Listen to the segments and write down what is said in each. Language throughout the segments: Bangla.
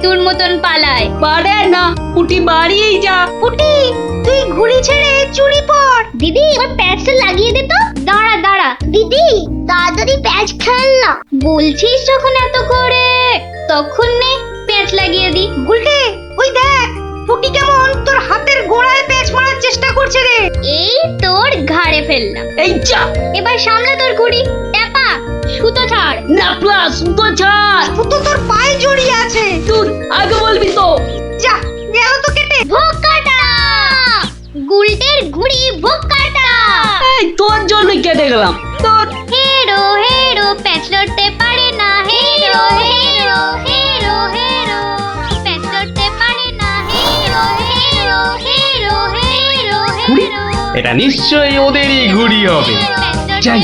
জিতুর মতন পালায়। পারে না, পুটি বাড়িয়েই যা। পুটি, তুই ঘুড়ি ছেড়ে চুরি পর। দিদি, এবার প্যাচটা লাগিয়ে দে তো। দাঁড়া দাঁড়া দিদি, তাড়াতাড়ি প্যাচ খেল না। বলছিস যখন এত করে, তখন নে প্যাচ লাগিয়ে দি। গুলটে, ওই দেখ পুটি কেমন তোর হাতের গোড়ায় প্যাচ মারার চেষ্টা করছে রে। এই তোর ঘাড়ে ফেললাম। এই যা, এবার সামলা তোর ঘুড়ি। ট্যাপা, সুতো ছাড়। না প্লাস সুতো ছাড়। সুতো তোর পায়ে জড়িয়ে আছে। তুই আগে বলবি তো। যা, গেল তো কেটে। ভোগ কাটা, গুলটের ঘুড়ি ভোগ কাটা। এই তোর জন্যই কেটে গেলাম। তোর হেরো হেরো প্যাচ লড়তে পারে না। হেরো হেরো হেরো হেরো প্যাচ লড়তে পারে না। হেরো হেরো হেরো হেরো ঘুড়ি? হেরো এটা নিশ্চয়ই ওদেরই ঘুড়ি হবে। যাই,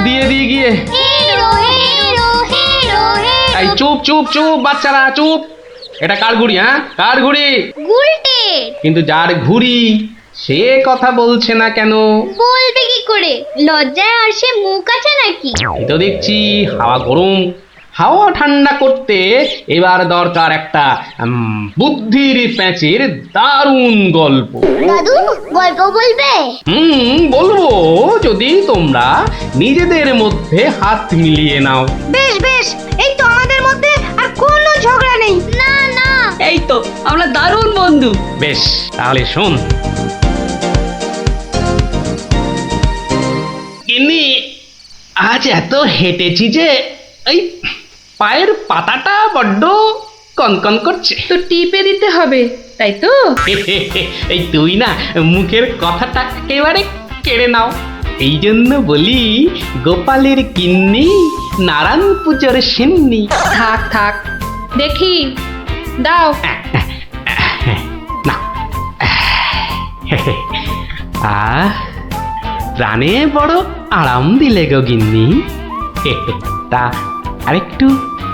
দিয়ে দিয়ে গিয়ে। হেরো হেরো হেরো এই হেরো চুপ চুপ চুপ বাচ্চারা চুপ। এটা কার ঘুড়ি? হ্যাঁ, কার ঘুড়ি? গুলটে। কিন্তু যার ঘুড়ি সে কথা বলছে না কেন? বলবে কি করে? লজ্জায় আর সে মুখ আছে নাকি? এই তো দেখছি হাওয়া গরম, হাওয়া ঠান্ডা করতে এবার দরকার একটা বুদ্ধির প্যাঁচের দারুণ গল্প। দাদু, গল্প বলবে? বলবো, যদি তোমরা নিজেদের মধ্যে হাত মিলিয়ে নাও। বেশ বেশ, এই তো আমাদের মধ্যে আর কোনো ঝগড়া নেই। না না, এই তো আমরা দারুণ বন্ধু। বেশ, তাহলে শোন। গিন্নি, আজ এত হেঁটেছি যে এই পায়ের পাতাটা বড্ড কনকন করছে। তো টিপে দিতে হবে, তাই তো? এই তুই না মুখের কথাটা একেবারে কেড়ে নাও। এই জন্য বলি, গোপালের গিন্নি নারায়ণ পুজোর সিন্নি। থাক থাক, দেখি দাও। না, প্রাণে বড় আরাম দিলে গো গিন্নি। তা আরেকটু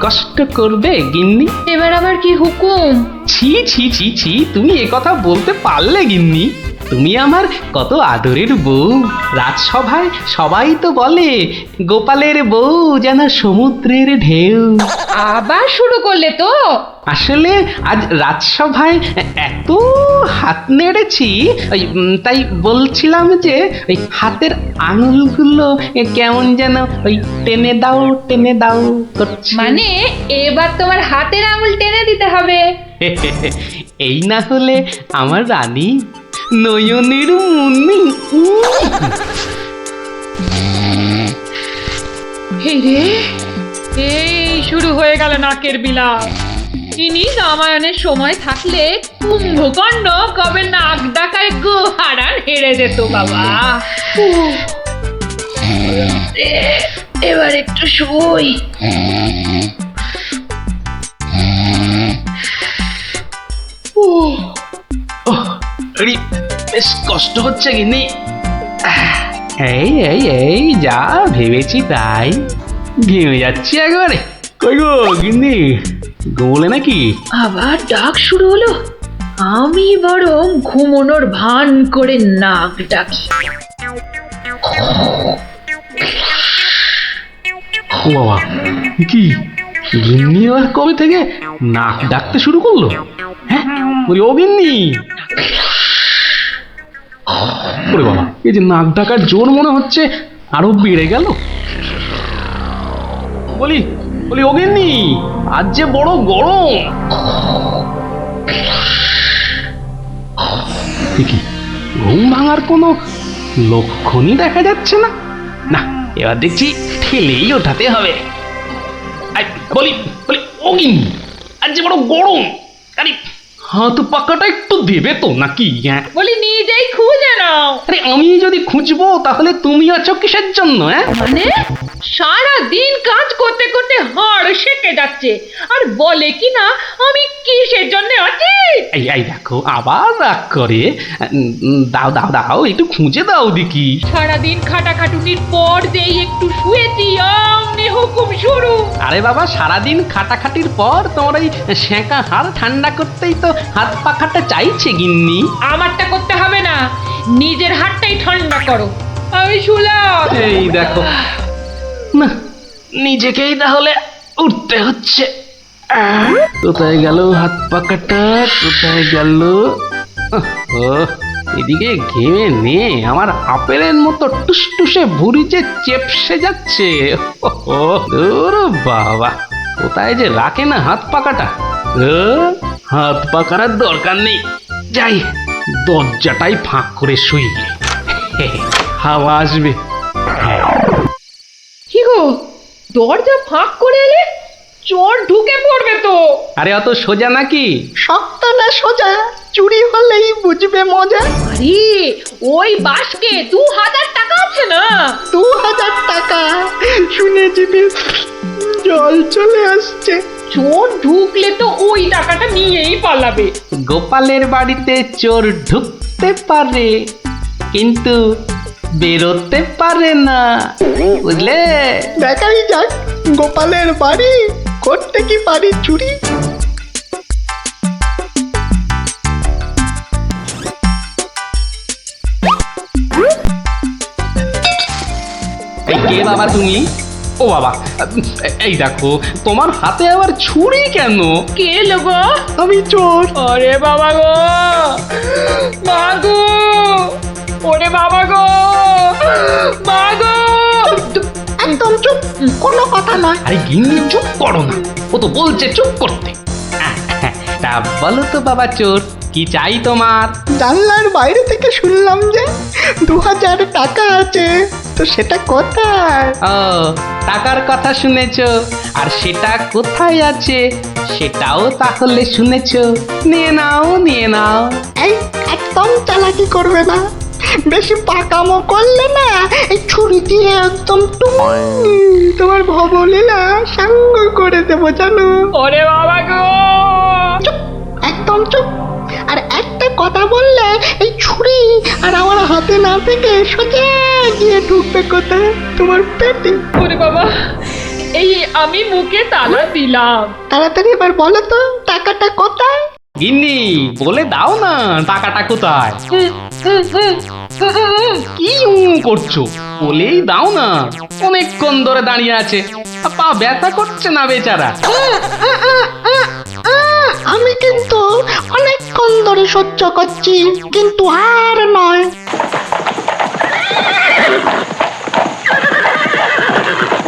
কষ্ট করবে গিন্নি? এবার আবার কি হুকুম? ছি ছি ছি ছি, তুমি এ কথা বলতে পারলে গিন্নি? তুমি আমার কত আদরের বউ। রাজসভায় সবাই তো বলে গোপালের বউ যেন সমুদ্রের ঢেউ। আবার শুরু করলে তো? আসলে আজ রাজসভায় এত হাত নেড়েছি, তাই বলছিলাম যে ওই হাতের আঙুলগুলো কেমন যেন ওই টেনে দাও করছে। মানে এবার তোমার হাতের আঙুল টেনে দিতে হবে। এই না হলে আমার রানী নয়নের মুন্নি। এই রে, এই শুরু হয়ে গেল নাকের বিলাপ। ইনি রামায়ণের সময় থাকলে কুম্ভকর্ণ কবে নাক ডাকায় গোহারান হেরে যেত বাবা। এবার একটু শুই। বেশ কষ্ট হচ্ছে গিন্নি। এই এই এই যা ভেবেছি তাই, ঘেমে যাচ্ছি একবারে। কই গো গিন্নি, গোলে নাকি? আবার ডাক শুরু হলো। আমি বরং ঘুমোনোর ভান করে নাক ডাকি। ও বাবা, কি গিন্নি আবার কবে থেকে নাক ডাকতে শুরু করলো? হ্যাঁ, বলি ও গিন্নি। ওরে বাবা, এই যে নাক ডাকার জোর মনে হচ্ছে আরো বেড়ে গেল। বলি বলি ও গিন্নি, আজ যে বড় গরম। কি ঘুম ভাঙার কোনো লক্ষণই দেখা যাচ্ছে না। না, এবার দেখছি ঠেলেই ওঠাতে হবে। বলি বলি ও গিন্নি, আজ যে বড় গরম। আরে হাত পাকাটা একটু দেবে তো নাকি? হ্যাঁ, বলি নিজেই খুঁজে নাও। আরে আমি যদি খুঁজবো তাহলে তুমি আছো কিসের জন্য? হ্যাঁ, মানে সারা দিন কাজ করতে করতে হাড় সেকে যাচ্ছে, আর বলে কি না আমি কিসের জন্য আছি। এই এই দেখো আবার রাগ করে। দাও দাও দাও, একটু খুঁজে দাও দেখি। সারাদিন খাটাখাটুনির পর যেই একটু শুয়েছি, অমনি হুকুম শুরু। আরে বাবা, সারাদিন খাটাখাটির পর তোমার ওই সেঁকা হাড় ঠান্ডা করতেই তো হাত পাখাটা চাইছে গিন্নি। আমারটা করতে হবে না, নিজের হাতটাই ঠান্ডা করো। আমি শুলাম। এই দেখো না, নিজেকেই তাহলে উঠতে হচ্ছে। কোথায় গেল হাত পাকাটা, কোথায় গেল? ও এদিকে ঘেমে নে আমার আপেলের মতো টুসটুসে ভুঁড়ি যে চেপসে যাচ্ছে। ও দূর বাবা, কোথায় যে রাখে না হাত পাকাটা। হাত পাকার আর দরকার নেই, যাই দরজাটাই ফাঁক করে শুই, হাওয়া আসবে। কি গো, দরজা ফাঁক করে এলে? চোর ঢুকে পড়বে তো। আরে অত সোজা নাকি? শক্ত না সোজা, চুরি হলেই বুঝবে মজা। আরে ওই বাসকে 2000 টাকা আছে না? 2000 টাকা শুনে জিভে জল চলে আসছে। চোর ঢুকলে তো ওই টাকাটা নিয়েই পালাবে। গোপালের বাড়িতে চোর ঢুকতে পারে কিন্তু বেরোতে পারে না, বুঝলে? দেখাই যাক গোপালের বাড়ি করতে কি পারি চুরি। এই কে বাবা তুমি? ও বাবা, এই দেখো তোমার হাতে আবার ছুরি কেন? কে লোগো? আমি চোর। আরে বাবা গো, মা গো, ওরে বাবা গো, মা গো। একদম চুপ, কোনো কথা নয়। আরে গিন্নি চুপ করো না, ও তো বলছে চুপ করতে। তা বলো তো বাবা চোর, কি চাই তোমার? জানলার বাইরে থেকে শুনলাম যে 2000 টাকা আছে, তো সেটা কোথায়? ও টাকার কথা শুনেছো, আর সেটা কোথায় আছে সেটাও তাহলে শুনেছো। নিয়ে নাও, নিয়ে নাও। এই একদম চালাকি করবে না, বেশি পাকামো করলে না এই ছুরি দিয়ে একদম তোমার ভবলীলা সাঙ্গ করে দেবো জানো। ওরে বাবা গো। চুপ, একদম চুপ। আর একটা কথা বললে এই ছুরি আর আমার হাতে না থেকে সোজা গিয়ে ঢুকবে কোথায়? তোমার পেটে। ওরে বাবা, এই আমি মুখে তালা দিলাম। তাড়াতাড়ি এবার বলো তো টাকাটা কোথায়? গিন্নি বলে দাও না টাকাটা কোথায়। কি করছো, বলেই দাও না। অনেকক্ষণ ধরে দাঁড়িয়ে আছে, পা ব্যথা করছে না বেচারা। আমি কিন্তু অনেকক্ষণ ধরে সহ্য করছি, কিন্তু আর নয়।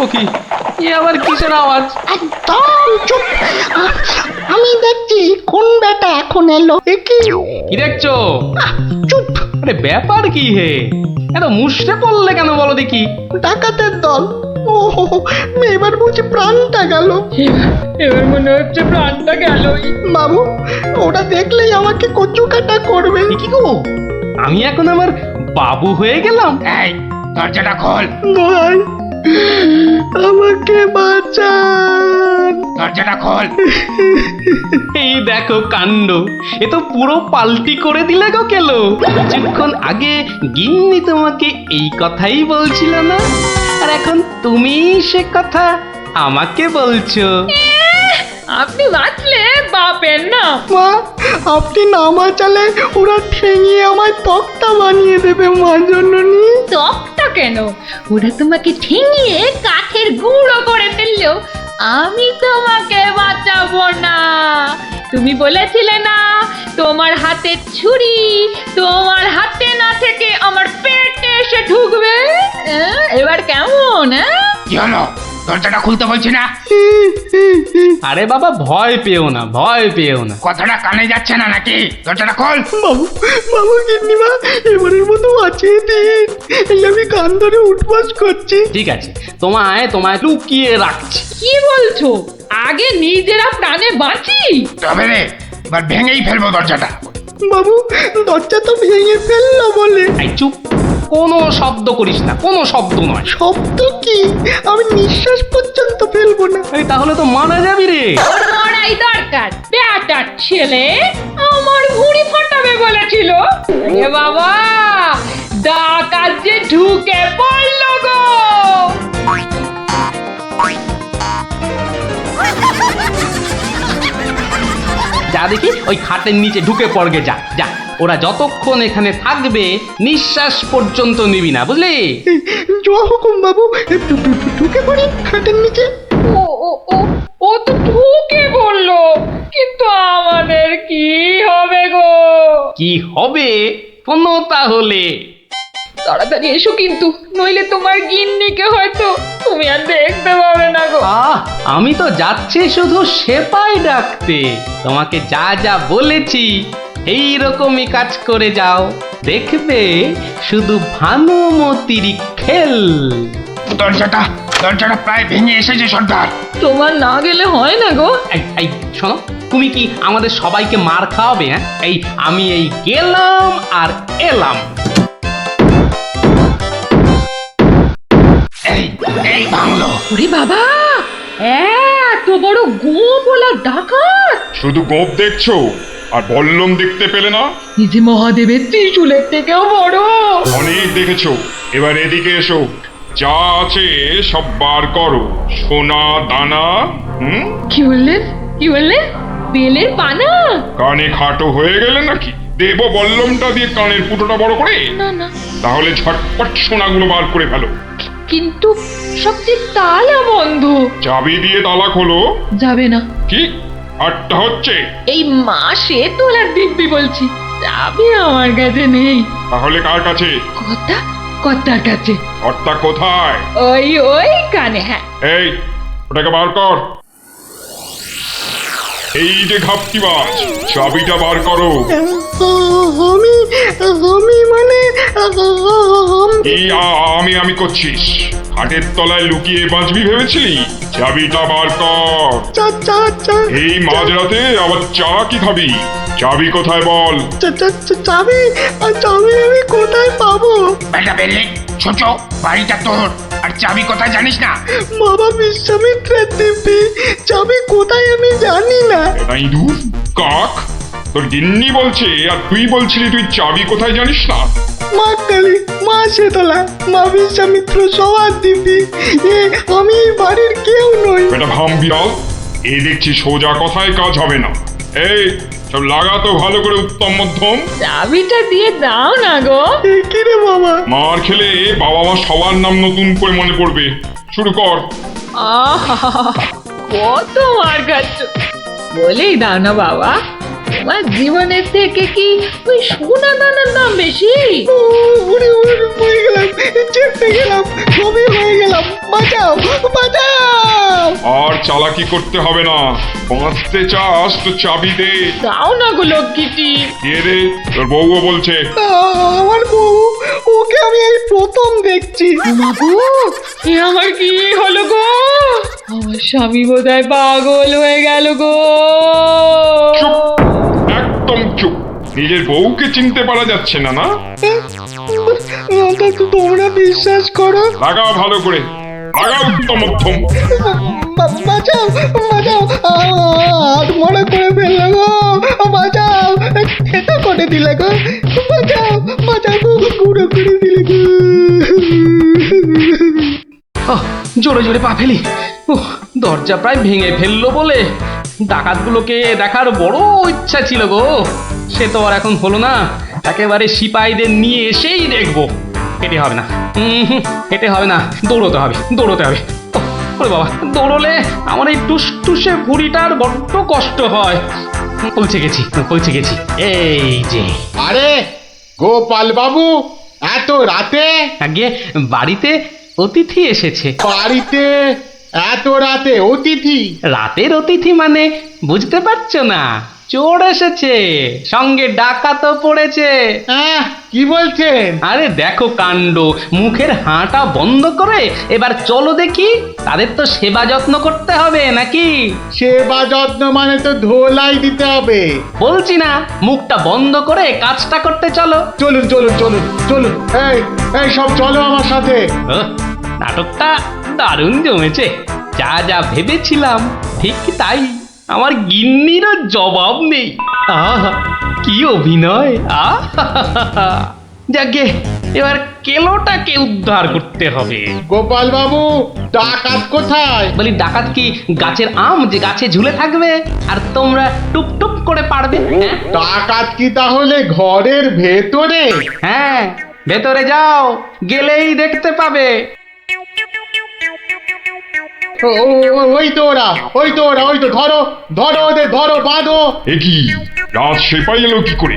ও কি, এ আবার কিসের আওয়াজ? একদম চুপ। আমি দেখছি কোন বেটা এখন এলো। এ কি? কি দেখছো? চুপ। আরে ব্যাপার কি হে, এত মুষড়ে পড়লে কেন বলো দেখি? ডাকাতের দল। ও এবার বুঝি প্রাণটা গেল। এবার মনে হচ্ছে প্রাণটা গেলই। বাবু, ওরা দেখলেই আমাকে কচু কাটা করবে। এ কি গো, আমি এখন আমার বাবু হয়ে গেলাম? এই দরজাটা খোল, ভাই আমাকে বাঁচান। দরজাটা খোল। এই দেখো কাণ্ড, এ তো পুরো পাল্টি করে দিলে গো কেলো। কিছুক্ষণ আগে গিন্নি তোমাকে এই কথাই বলছিল না, আর এখন তুমি সে কথা আমাকে বলছো। আপনি বাঁচলে বাপের না। মা, আপনি না বাঁচালে ওরা ঠেঙিয়ে আমায় তক্তা বানিয়ে দেবে মা জননী। তকটা কেন, ওরা তোমাকে ঠেঙিয়ে কাঠের গুঁড়ো করে ফেললেও আমি তোমাকে বাঁচাবো না। তুমি বলেছিলে না তোমার হাতে ছুরি তোমার হাতে না থেকে আমার পেটে এসে ঢুকবে। এবার কেমন? কি হলো, দরজাটা খুলতে বলছি না? আরে বাবা ভয় পেও না, ভয় পেও না। কথাটা কানে যাচ্ছে না নাকি? দরজাটা খোল। বাবু, বাবু গিন্নিমা এবারের মতো বাঁচিয়ে দিন। এই আমি কান ধরে উঠবাস করছি। ঠিক আছে, তোমায় তোমায় লুকিয়ে রাখছি। কি বলছো? আগে নিজেরা প্রাণে বাঁচি। তবে রে, এবার ভেঙেই ফেলবো দরজাটা। বাবু, দরজা তো ভেঙে ফেললো বলে। এই চুপ, কোনো শব্দ করিস না, কোনো শব্দ নয়। শব্দ কি? আমি নিঃশ্বাস পর্যন্ত ফেলবো না। এই তাহলে তো মারা যাবি রে। মরাই দরকার, বেটার ছেলে আমার ভুঁড়ি ফাটাবে বলেছিল। এ বাবা, ডাকাত যে ঢুকে পড়লো গো। যা দেখি ওই খাটের নিচে ঢুকে পড়গে, যা যা। ওরা যতক্ষণ এখানে থাকবে নিঃশ্বাস পর্যন্ত নিবি না, বুঝলি? জয় হুকুম বাবু, ঢুকে পড়ি খাটের নিচে। ও ও ও ও ও তো ঢুকে বললো, কিন্তু আমাদের কি হবে গো? কি হবে কোনো তাহলে? তাড়াতাড়ি এসো কিন্তু, নইলে তোমার গিন্নিকে হয়তো তুমি আর দেখতে পাবে না গো। আমি তো যাচ্ছি শুধু সেপাই ডাকতে। তোমাকে যা যা বলেছি এই রকমই কাজ করে যাও, দেখবে শুধু ভানুমতির খেল। দরজাটা প্রায় ভেঙে এসেছে সর্দার। তোমার না গেলে হয় না গো। এই শোনো, তুমি কি আমাদের সবাইকে মার খাওয়াবে? হ্যাঁ, আমি গেলাম আর এলাম। এই বাংলো ওরে বাবা, এত বড় গোপলা ডাকাত! শুধু গোপ দেখছো আর বল্লম দেখতে পেলে না? এই যে মহাদেবের ত্রিশূলের থেকেও বড়। অনেক দেখেছো, এবার এদিকে এসো। যা আছে সব বার করো, সোনা দানা। কি বললেন? কি বললেন? বেলের পানা? কানে খাটো হয়ে গেলে নাকি? দেব বল্লমটা দিয়ে কানের ফুটোটা বড় করে? না না, তাহলে ঝটপট সোনাগুলো বার করে ফেলো। কিন্তু সব যে তালা বন্ধ। চাবি দিয়ে তালা খোলো। যাবে না। কি আটটা হচ্ছে? এই মাসে তোলার দিব্যি বলছি, যাবে আমার কাছে নেই। তাহলে কার কাছে? কর্তার কাছে। কর্তা কোথায়? ওই কানে। হ্যাঁ, এই ওটাকে বার কর। এই যে ঘাপটিবাজ, চাবিটা বার করো। আমি মানে এই আমি করছিস? হাটের তলায় লুকিয়ে বাঁচবি ভেবেছিলি? চাবিটা বার কর। এই মাঝরাতে আবার চা কি খাবি? চাবি কোথায় বল? চাবি আমি কোথায় পাবো? বেটা বেলে ছোট, বাড়িটা তোর, আর চাবি কোথায় জানিস না? বাবা বিশ্বামিত্রের দিব্যি, চাবি কোথায় আমি জানি না। তাই দূর কাক, তোর গিন্নি বলছে আর তুই বলছিলি তুই চাবি কোথায় জানিস না? মা কালী, মা শীতলা, মা বিশ্বামিত্র সবার দিব্যি, আমি এই বাড়ির কেউ নই। বেটা ভাম বিড়াল, এই দেখছি সোজা কথায় কাজ হবে না। এই সব লাগাতো ভালো করে উত্তম মধ্যম। চাবিটা দিয়ে দাও না গো। কি রে বাবা? মার খেলে বাবা মা সবার নাম নতুন করে মনে পড়বে। শুরু কর। আহা, কত মার খাচ্ছ, বলেই দাও না বাবা। তোমার জীবনের থেকে কি ওই সোনা দানার দাম বেশি? উড়ে হয়ে গেলাম, চেপে গেলাম, সবই হয়ে গেলাম। বাঁচাও, বাঁচাও। আর চালাকি করতে হবে না, বাঁচতে চাস তো চাবি দে। দাও না গো লক্ষ্মীটি। দিয়ে দে, তোর বউও বলছে। আমার বউ, ওকে আমি এই প্রথম দেখছি। মাগো, এ আমার কি হলো গো? আমার স্বামী বোধহয় পাগল হয়ে গেল গো। চুপ, একদম চুপ। নিজের বউকে চিনতে পারা যাচ্ছে না? না তোমরা বিশ্বাস করো? লাগাও ভালো করে, লাগাও উত্তম মধ্যম। বাঁচাও, বাঁচাও, হাত মনে করে ফেললো গো। বাঁচাও, খেতে করে দিলে গো। বাঁচাও, বাঁচাও গো, গুঁড়ো করে দিলে গো। জোরে জোরে পা ফেলি। দরজা প্রায় ভেঙে ফেললো বলে ডাকাতগুলোকে দেখার বড় ইচ্ছা ছিল গো। সে তো আর এখন হলো না। একেবারে সিপাহীদের নিয়ে এসেই দেখবো। হেঁটে হবে না, হেঁটে হবে না, দৌড়তে হবে। ওরে বাবা, দৌড়লে আমার এই টুসটুসে ভুঁড়িটার বড্ড কষ্ট হয়। পৌঁছে গেছি। এই যে। আরে গোপাল বাবু, এত রাতে? আগে বাড়িতে অতিথি এসেছে। বাড়িতে এত রাতে অতিথি? রাতের অতিথি মানে বুঝতে পারছো না? চোর এসেছে, সঙ্গে ডাকাতও পড়েছে। হ্যাঁ, কি বলছেন? আরে দেখো কাণ্ড, মুখের হাঁটা বন্ধ করে এবার চলো দেখি। তাদের তো সেবা যত্ন করতে হবে নাকি? সেবা যত্ন মানে তো ধোলাই দিতে হবে। বলছি না, মুখটা বন্ধ করে কাজটা করতে চলো। চলুন চলুন চলুন চলুন, এই সব চলো আমার সাথে। নাটকটা দারুণ জমেছে। যা যা ভেবেছিলাম ঠিক তাই। আমার গিন্নিরও জবাব নেই। আহা, কি অভিনয়! আহা, যাকে এবার কেলোটাকে উদ্ধার করতে হবে। গোপাল বাবু, ডাকাত কোথায়? বলি, ডাকাত কি গাছের আম যে গাছে ঝুলে থাকবে আর তোমরা টুপ করে পারবে? ডাকাত কি তাহলে ঘরের ভেতরে? হ্যাঁ, ভেতরে যাও, গেলেই দেখতে পাবে। ওই তো ওরা ওই তো ওরা ওই তো ধরো ধরো ওদের ধরো বাঁধো। এ কি রাত সেপাই এলো কি করে?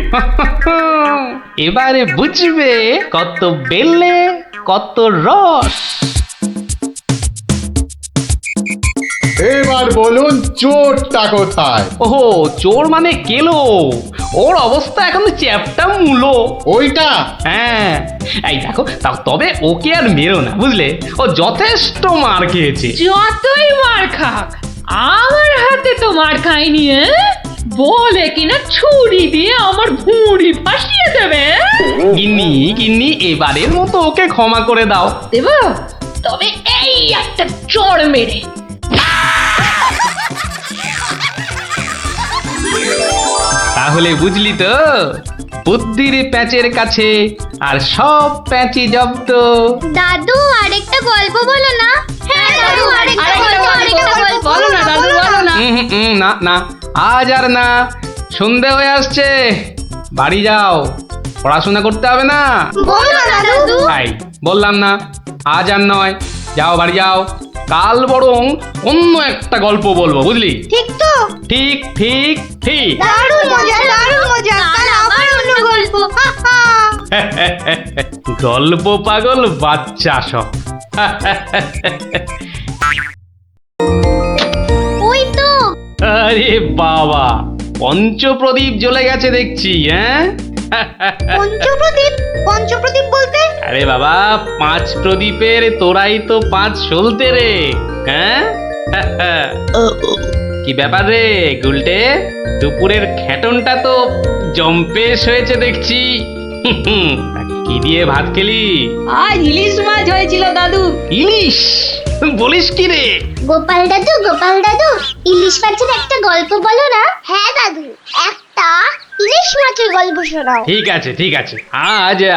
এবারে বুঝবে কত বেলে কত রস। এবার বলুন চোরটা কোথায়? ওহো, চোর মানে কেলো, ওর অবস্থা এখন চ্যাপটা মূলো। ওইটা? হ্যাঁ, এই দেখো তবে ওকে আর মেরো না, বুঝলে? ও যথেষ্ট মার খেয়েছে। যতই মার খাক, আমার হাতে তো মার খায়নি। বলে কিনা ছুরি দিয়ে আমার ভুঁড়ি ভাসিয়ে দেবে। গিন্নি গিন্নি, এবারের মতো ওকে ক্ষমা করে দাও। দেব, তবে এই একটা চড় মেরে। তাহলে বুঝলি তো, বুদ্ধির প্যাঁচের কাছে আর সব প্যাঁচি জব্দ। দাদু আরেকটা গল্প বলো না। হ্যাঁ দাদু আরেকটা গল্প বলো না দাদু, বলো না। না না, আজ আর না, সন্ধে হয়ে আসছে, বাড়ি যাও, পড়াশোনা করতে হবে না। বলো না দাদু। তাই বললাম না, আজ আর নয়, যাও বাড়ি যাও, কাল বরং অন্য একটা গল্প বলবো, বুঝলি? ঠিক তো? ঠিক ঠিক ঠিক। দারুণ মজা দারুণ মজা। কাল আবার অন্য গল্প। গল্প পাগল বাচ্চা সব। ওই তো। আরে বাবা, পঞ্চপ্রদীপ জ্বলে গেছে দেখছি। হ্যাঁ, পঞ্চপ্রদীপ? পঞ্চপ্রদীপ বলতে? আরে বাবা, 5 প্রদীপের তোরাই তো 5 সলতে রে। হ্যাঁ, কি ব্যাপার রে গুলটে, দুপুরের খেটনটা তো জম্পেশ হয়েছে দেখছি। কি দিয়ে ভাত খেলি? আজ ইলিশ মাছ হয়েছিল দাদু। ইলিশ? বলিস কি রে? গোপাল দাদু ইলিশ মাছের একটা গল্প বলো না। হ্যাঁ দাদু, একটা ইলিশ মাছের গল্প শোনাও। ঠিক আছে ঠিক আছে,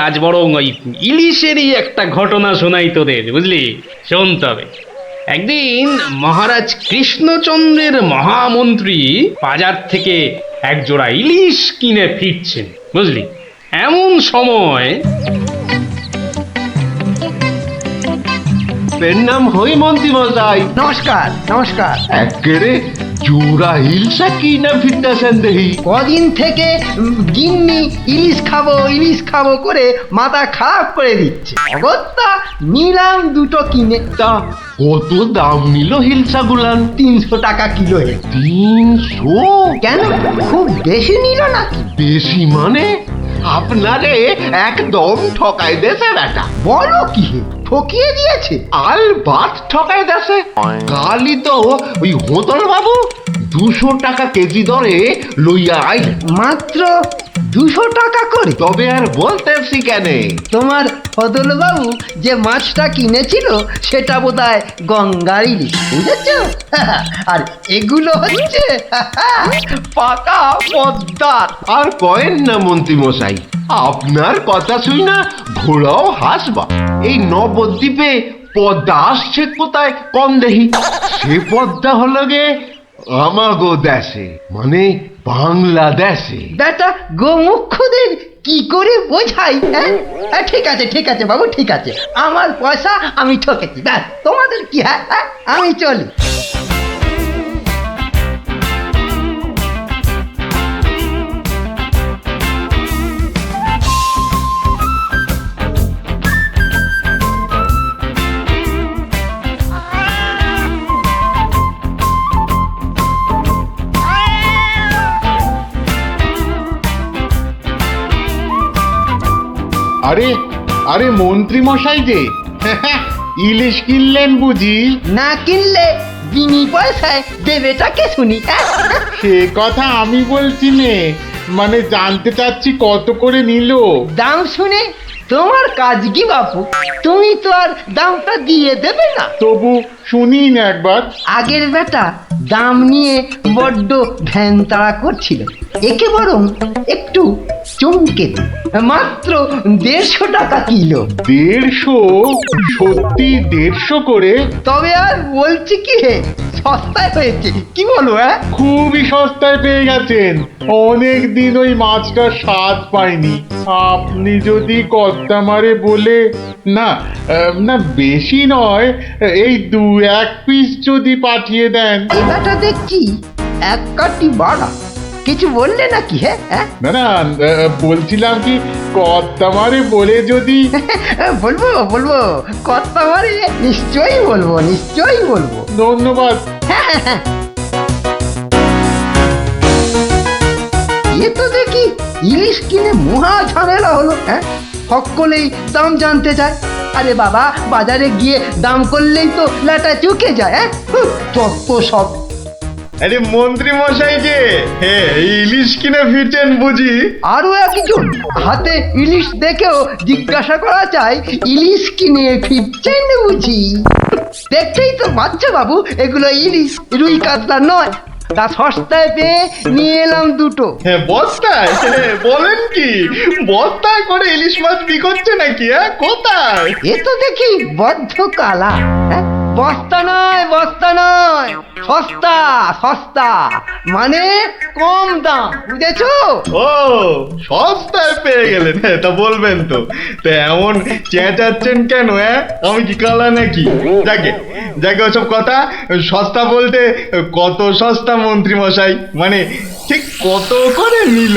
আজ বরং ওই ইলিশেরই একটা ঘটনা শোনাই তোদের, বুঝলি? শোন তবে। একদিন মহারাজ কৃষ্ণচন্দ্রের মহামন্ত্রী বাজার থেকে এক জোড়া ইলিশ কিনে ফিরছেন, বুঝলি? এমন সময় নাম হই মন্ত্রী মশাই। নমস্কার নমস্কার। একেরে জোড়া হিলসা কি না ফিরতেছেন দেখি। কদিন থেকে গিন্নি ইলিশ খাবো করে মাথা খারাপ করে দিচ্ছে। অগত্যা নিলাম দুটো কিনে। তা কত দাম নিল হিলসা গুলান? 300 টাকা কিলো। 300? কেন, খুব বেশি নিল নাকি? বেশি মানে? আপনারে একদম ঠকাই দেছে বেটা। বলো কি হে, ঠকিয়ে দিয়েছে? আল বাত ঠকাই দেছে। কালই তো ওই হোতল বাবু 200 টাকা কেজি দরে লইয়া আইল। মাত্র 200 টাকা করে? তবে আর বলতেছি কেন, তোমার ফদলবাবু যে মাছটা কিনেছিল সেটা বোধহয় গঙ্গার ইলিশ, বুঝেছ? আর এগুলো হচ্ছে পাকা পদ্মার। আর কয়েন না মন্ত্রী মশাই, আপনার কথা শুই না ঘোড়াও হাসবা। এই নবদ্বীপে পদ্মা আসছে কোথায় কম দেহি? সে পদ্মা হলো গে আমাগো দেশে, মানে বাংলাদেশে। বেটা গোমুখদের কি করে বোঝাই? হ্যাঁ ঠিক আছে বাবু, ঠিক আছে, আমার পয়সা আমি ঠকেছি, ব্যাস, তোমাদের কি? হ্যাঁ, আমি চলি। আরে আরে মন্ত্রী মশাই যে ইলিশ কিনলেন বুঝি? না কিনলে বিনি পয়সায় দেবেটাকে শুনি। সে কথা আমি বলছি নে, মানে জানতে চাচ্ছি কত করে নিল? দাম শুনে তোমার কাজ কি বাপু? তুমি তো আর দামটা দিয়ে দেবে না। তবু শুনি না একবার। আগের বেটা দাম নিয়ে বড্ড ভ্যান তাড়া করছিল, একে বরং একটু চমকে দিই। মাত্র 150 টাকা কিলো। 150? সত্যি 150 করে? তবে আর বলছি কি হে, সস্তায় হয়েছে, কি বলো? খুবই সস্তায় পেয়ে গেছেন। অনেক দিন ওই মাছটার স্বাদ পাইনি। আপনি যদি কর্তা মারে বলে না, না বেশি নয়, এই 2 এক পিস যদি পাঠিয়ে দেন। এবারটা দেখছি এক কাটি বাড়া। কিছু বললে নাকি? হ্যাঁ হ্যাঁ না না, বলছিলাম কি কর্তামারে বলে যদি বলবো বলবো, কথা মানে নিশ্চয়ই বলবো, নিশ্চয়ই বলবো। ধন্যবাদ। এ তো দেখি ইলিশ কিনে মহা ঝামেলা হলো। হ্যাঁ, সকলেই দাম জানতে চায়। আরে বাবা, বাজারে গিয়ে দাম করলেই তো লাটা চুকে যায়। হ্যাঁ, যত সব। আরে মন্ত্রী মশাই যে ইলিশ কিনে ফিরছেন বুঝি? আরো একজন হাতে ইলিশ দেখেও জিজ্ঞাসা করা যায় ইলিশ কিনে ফিরছেন বুঝি? দেখতেই তো বাচ্চা বাবু, এগুলো ইলিশ, রুই কাতলা নয়। তা সস্তায় পেয়ে নিয়ে এলাম দুটো। হ্যাঁ, বস্তায়? বলেন কি বস্তায় করে ইলিশ মাছ বিকোচ্ছে নাকি? কোথায়? এ তো দেখি বদ্ধ কালা। হ্যাঁ, বস্তা নয়, বস্তা নয়, সস্তা সস্তা, মানে কম দাম, বুঝেছো? ও, সস্তায় পেয়ে গেলেন? তা বলবেন তো। তা এমন চেঁচাচ্ছেন কেন? আমি কি কালা নাকি? যাকে যাকে ওসব কথা। সস্তা বলতে কত সস্তা মন্ত্রী মশাই? মানে ঠিক কত করে নিল?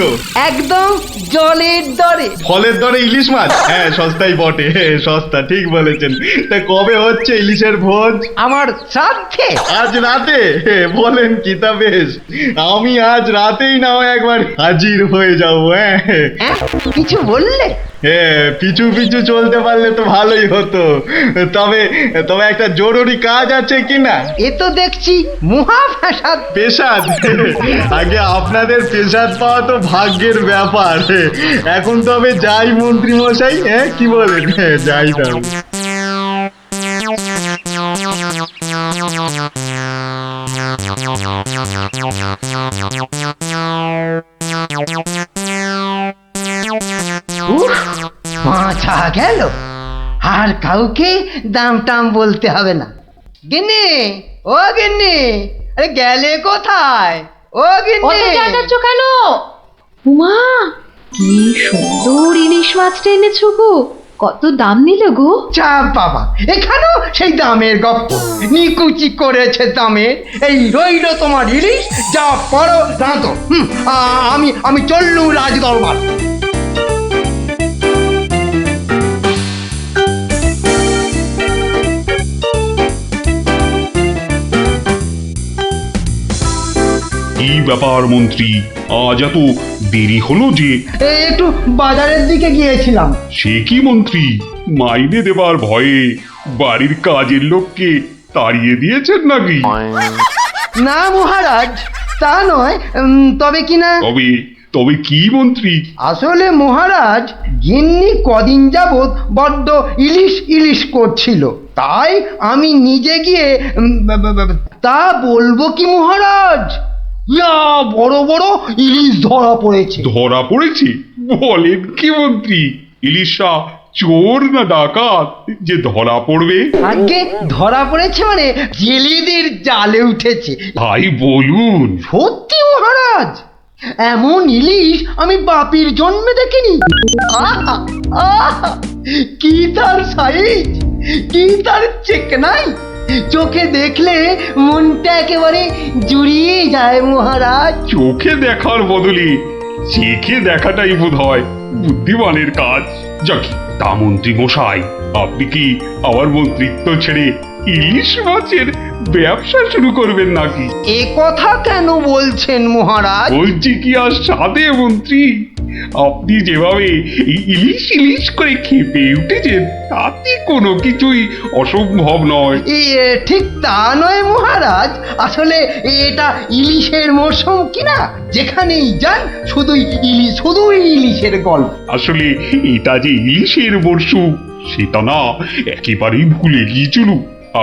একদম জলের দরে। ফলের দরে ইলিশ মাছ? হ্যাঁ, সস্তাই বটে। সস্তা, ঠিক বলেছেন। তা কবে হচ্ছে ইলিশের ভোজ? আমার শ্রাদ্ধে। আজ রাতে? বলেন কি? তা বেশ, আমি আজ রাতেই না হয় একবার হাজির হয়ে যাবো। হ্যাঁ হ্যাঁ, কিছু বললে? হ্যাঁ, পিছু পিছু চলতে পারলে তো ভালোই হতো। তবে তবে একটা জরুরি কাজ আছে কিনা? এ তো দেখছি মহা ফ্যাসাদ। পেশাদ? আগে আপনাদের পেশাদ পাওয়া তো ভাগ্যের ব্যাপার। এখন তবে যাই মন্ত্রী মশাই। হ্যাঁ, কি বলেন? যাই তবে। মাথা গেল, আর কাউকে দাম টাম বলতে হবে না। গিন্নি, ও গিন্নি, আরে গেলে কোথায়? ও গিন্নি, চেঁচাচ্ছ কেন? উমা, কি সুন্দর ইলিশ মাছটা এনেছো গো! কত দাম নিল গো? চাপ বাবা, এখানেও সেই দামের গপ্প। নিকুচি করেছে দামে। এই রইল তোমার ইলিশ, যা পড়ো দাঁতো। আমি চললুম রাজ দরবার। কি ব্যাপার মন্ত্রী, আজ এত দেরি হলো যে? একটু বাজারের দিকে গিয়েছিলাম। সে কি মন্ত্রী, মাইনে দেবার ভয়ে বাড়ির কাজের লোককে তাড়িয়ে দিয়েছেন নাকি? না মহারাজ, তা নয়। তবে কিনা, তবে তবে কি মন্ত্রী? আসলে মহারাজ, গিন্নি কদিন যাবৎ বড্ড ইলিশ ইলিশ করছিল, তাই আমি নিজে গিয়ে তা বলবো কি মহারাজ, ইয়া বড় বড় ইলিশ ধরা পড়েছে। ধরা পড়েছে? বলেন কি মন্ত্রী? ইলিশা চোর না ডাকাত যে ধরা পড়বে? আগে ধরা পড়েছে মানে জেলেদের জালে উঠেছে। ভাই বলুন। সত্যি মহারাজ, এমন ইলিশ আমি বাপির জন্মে দেখিনি। আহা, আহা, কি তার সাইজ, কি তার চেকনাই! চোখে দেখলে মনটা একেবারে জুড়িয়ে যায় মহারাজ। চোখে দেখার বদলে চেখে দেখাটাই বোধ হয় বুদ্ধিমানের কাজ। যাকি, তা মন্ত্রী মশাই, আপনি কি আমার মন্ত্রিত্ব ছেড়ে ইলিশ মাছের ব্যবসা শুরু করবেন নাকি? এ কথা কেন বলছেন মহারাজ? বলছি কি আর সাধে মন্ত্রী, আপনি যেভাবে এই ইলিশ ইলিশ করে খেপে উঠেছেন তাতে কোনো কিছুই অসম্ভব নয়। ঠিক তা নয় মহারাজ, আসলে এটা ইলিশের মরশুম কিনা, যেখানেই যান শুধুই ইলিশ, শুধুই ইলিশের গল্প। আসলে এটা যে ইলিশের মরশুম সেটা না একেবারেই ভুলে গিয়েছিল।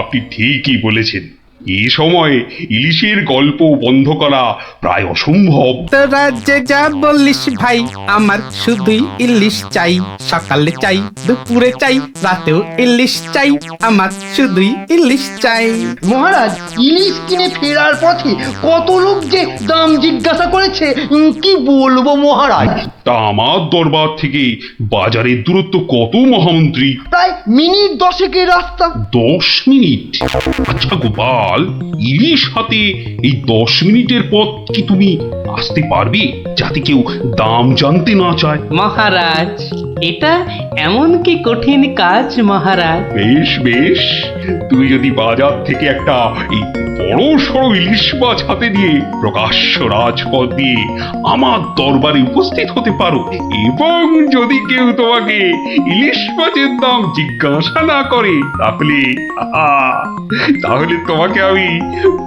আপনি ঠিকই বলেছেন, এই সময় ইলিশের গল্প বন্ধ করা প্রায় অসম্ভব। তোরা যে যা বলিস ভাই, আমার শুধুই ইলিশ চাই। সকালে চাই, দুপুরে চাই, রাতেও ইলিশ চাই। আমার শুধুই ইলিশ চাই। মহারাজ, ইলিশ কিনে ফেরার পথে কত লোক যে দাম জিজ্ঞাসা করেছে, কি বলবো মহারাজ। তা আমার দরবার থেকে বাজারের দূরত্ব কত মহামন্ত্রী? প্রায় মিনিট 10 রাস্তা। 10 মিনিট? আচ্ছা গোপাল, ইলিশ হাতে এই 10 মিনিটের পথ কি তুমি আসতে পারবে, যাতে কেউ দাম জানতে না চায়? মহারাজ, এটা এমন কি কঠিন কাজ মহারাজ? বেশ বেশ, তুমি যদি বাজার থেকে একটা এই বড় সড়ো ইলিশ মাছ হাতে দিয়ে প্রকাশ্য রাজপথ দিয়ে আমার দরবারে উপস্থিত হতে পারো, এবং যদি কেউ তোমাকে ইলিশ মাছের দাম জিজ্ঞাসা না করে, তাহলে তাহলে তোমাকে আমি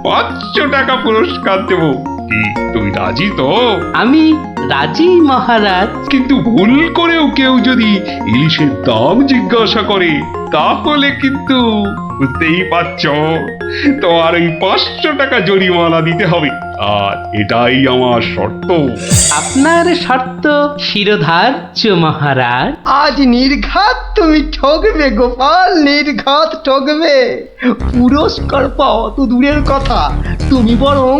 500 টাকা পুরস্কার দেব। কি তুমি রাজি তো? আমি রাজি মহারাজ। কিন্তু ভুল করেও কেউ যদি ইলিশের দাম জিজ্ঞাসা করে, তাহলে কিন্তু বুঝতেই পারছো, তোমার ওই 500 টাকা জরিমানা দিতে হবে। আর এটাই আমার শর্ত। আপনার শর্ত শিরোধার্য মহারাজ। আজ নির্ঘাত তুমি ঠকবে গোপাল, নির্ঘাত ঠকবে। পুরস্কার পাওয়া তো দূরের কথা, তুমি বরং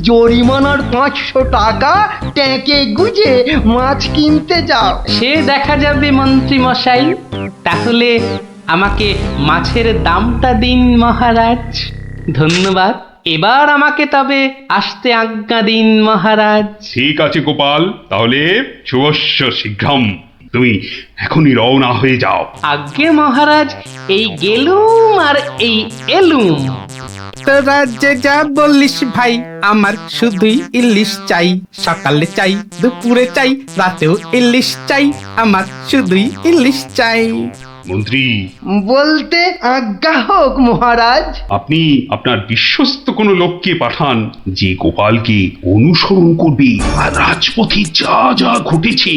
জরিমানার 500 টাকা ট্যাঁকে গুজে মাছ কিনতে যাও। সে দেখা যাবে মন্ত্রী মশাই। তাহলে আমাকে মাছের দামটা দিন মহারাজ। ধন্যবাদ। এবার আমাকে তবে আসতে আজ্ঞা দিন মহারাজ। ঠিক আছে গোপাল, তাহলে শুভস্য শীঘ্রম। তুমি এখনই রওনা হয়ে যাও। আজ্ঞে মহারাজ, এই গেলুম আর এই এলুম। তোরা যে যা বলিস ভাই, আমার শুধুই ইলিশ চাই। সকালে চাই, দুপুরে চাই, রাতেও ইলিশ চাই। আমার শুধুই ইলিশ চাই। মন্ত্রী, বলতে আজ্ঞা হোক মহারাজ। আপনি আপনার বিশ্বস্ত কোনো লোককে পাঠান, যে গোপালকে অনুসরণ করবে আর রাজপথে যা যা ঘটেছে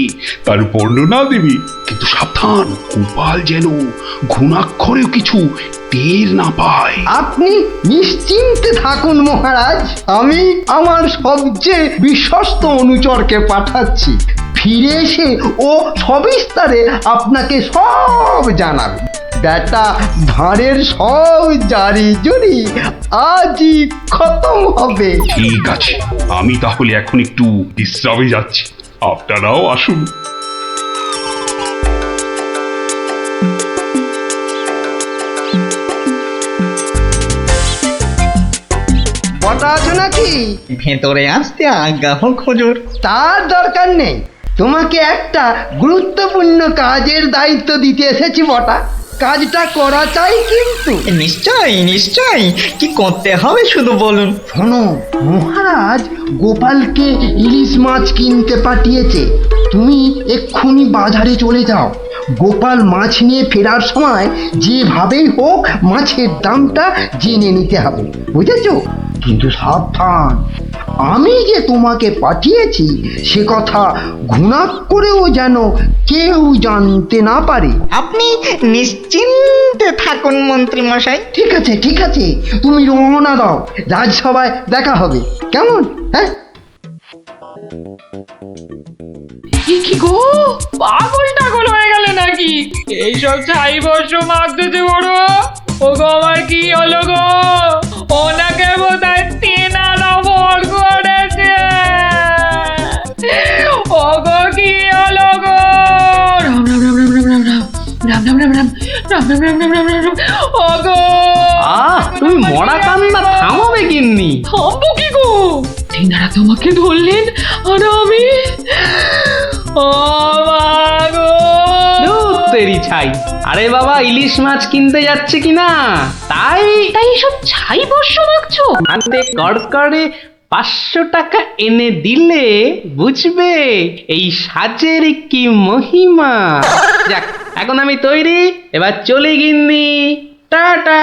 তার বর্ণনা দেবে। কিন্তু সাবধান, গোপাল যেন ঘুণাক্ষরেও কিছু টের না পায়। আপনি নিশ্চিন্তে থাকুন মহারাজ, আমি আমার সবচেয়ে বিশ্বস্ত অনুচরকে পাঠাচ্ছি। ফিরে এসে ও সবিস্তারে আপনাকে সব জানাবে। বেটা ধারের সব জারি জুরি আজই খতম হবে। ঠিক আছে, আমি তাহলে এখন একটু বিশ্রামে যাচ্ছি, আপনারাও আসুন। বটা আছো নাকি? ভেতরে আসতে আজ্ঞা হোক হুজুর। তার দরকার নেই, তোমাকে একটা গুরুত্বপূর্ণ কাজের দায়িত্ব দিতে এসেছি বটা। কাজটা করা চাই কিন্তু। নিশ্চয়ই নিশ্চয়ই, কি করতে হবে শুধু বলুন। শোনো, মহারাজ গোপালকে ইলিশ মাছ কিনতে পাঠিয়েছে। তুমি এক্ষুনি বাজারে চলে যাও। গোপাল মাছ নিয়ে ফেরার সময় যেভাবেই হোক মাছের দামটা জেনে নিতে হবে, বুঝেছো? কিন্তু সাবধান, আমি যে তোমাকে পাঠিয়েছি সে কথা ঘুণাক্ষরেও যেন কেউ জানতে না পারে। আপনি নিশ্চিন্তে থাকুন মন্ত্রী মশাই। ঠিক আছে ঠিক আছে, তুমি রওনা দাও, রাজসভায় দেখা হবে, কেমন? হ্যাঁ, কি গো, পাগল টাগল হয়ে গেলে নাকি? এইসব ছাই বর্ষ মাগতেছে বড়। ও গো, আমার কি হলো গো? ওনাকে বোধহয় তেনারা ভর করেছে। ও গো, কি হলো গো? রাম রাম রাম রাম রাম রাম রাম রাম রাম রাম রাম রাম রাম রাম রাম রাম রাম। ও গো, তুমি মরা কান্না থামাবে গিন্নি? থামবো কি গো? তেনারা তোমাকে ধরলেন আর আমি, ও মা গো। ধুর তেরি ছাই। আরে বাবা, ইলিশ মাছ কিনতে যাচ্ছে কিনা, তাই এসব ছাই বর্ষ মাগছো? হাতে কড়কড়ে 500 টাকা এনে দিলে বুঝবে এই সাজের কি মহিমা। যাক, এখন আমি তৈরি, এবার চলে গিন্নি। টাটা।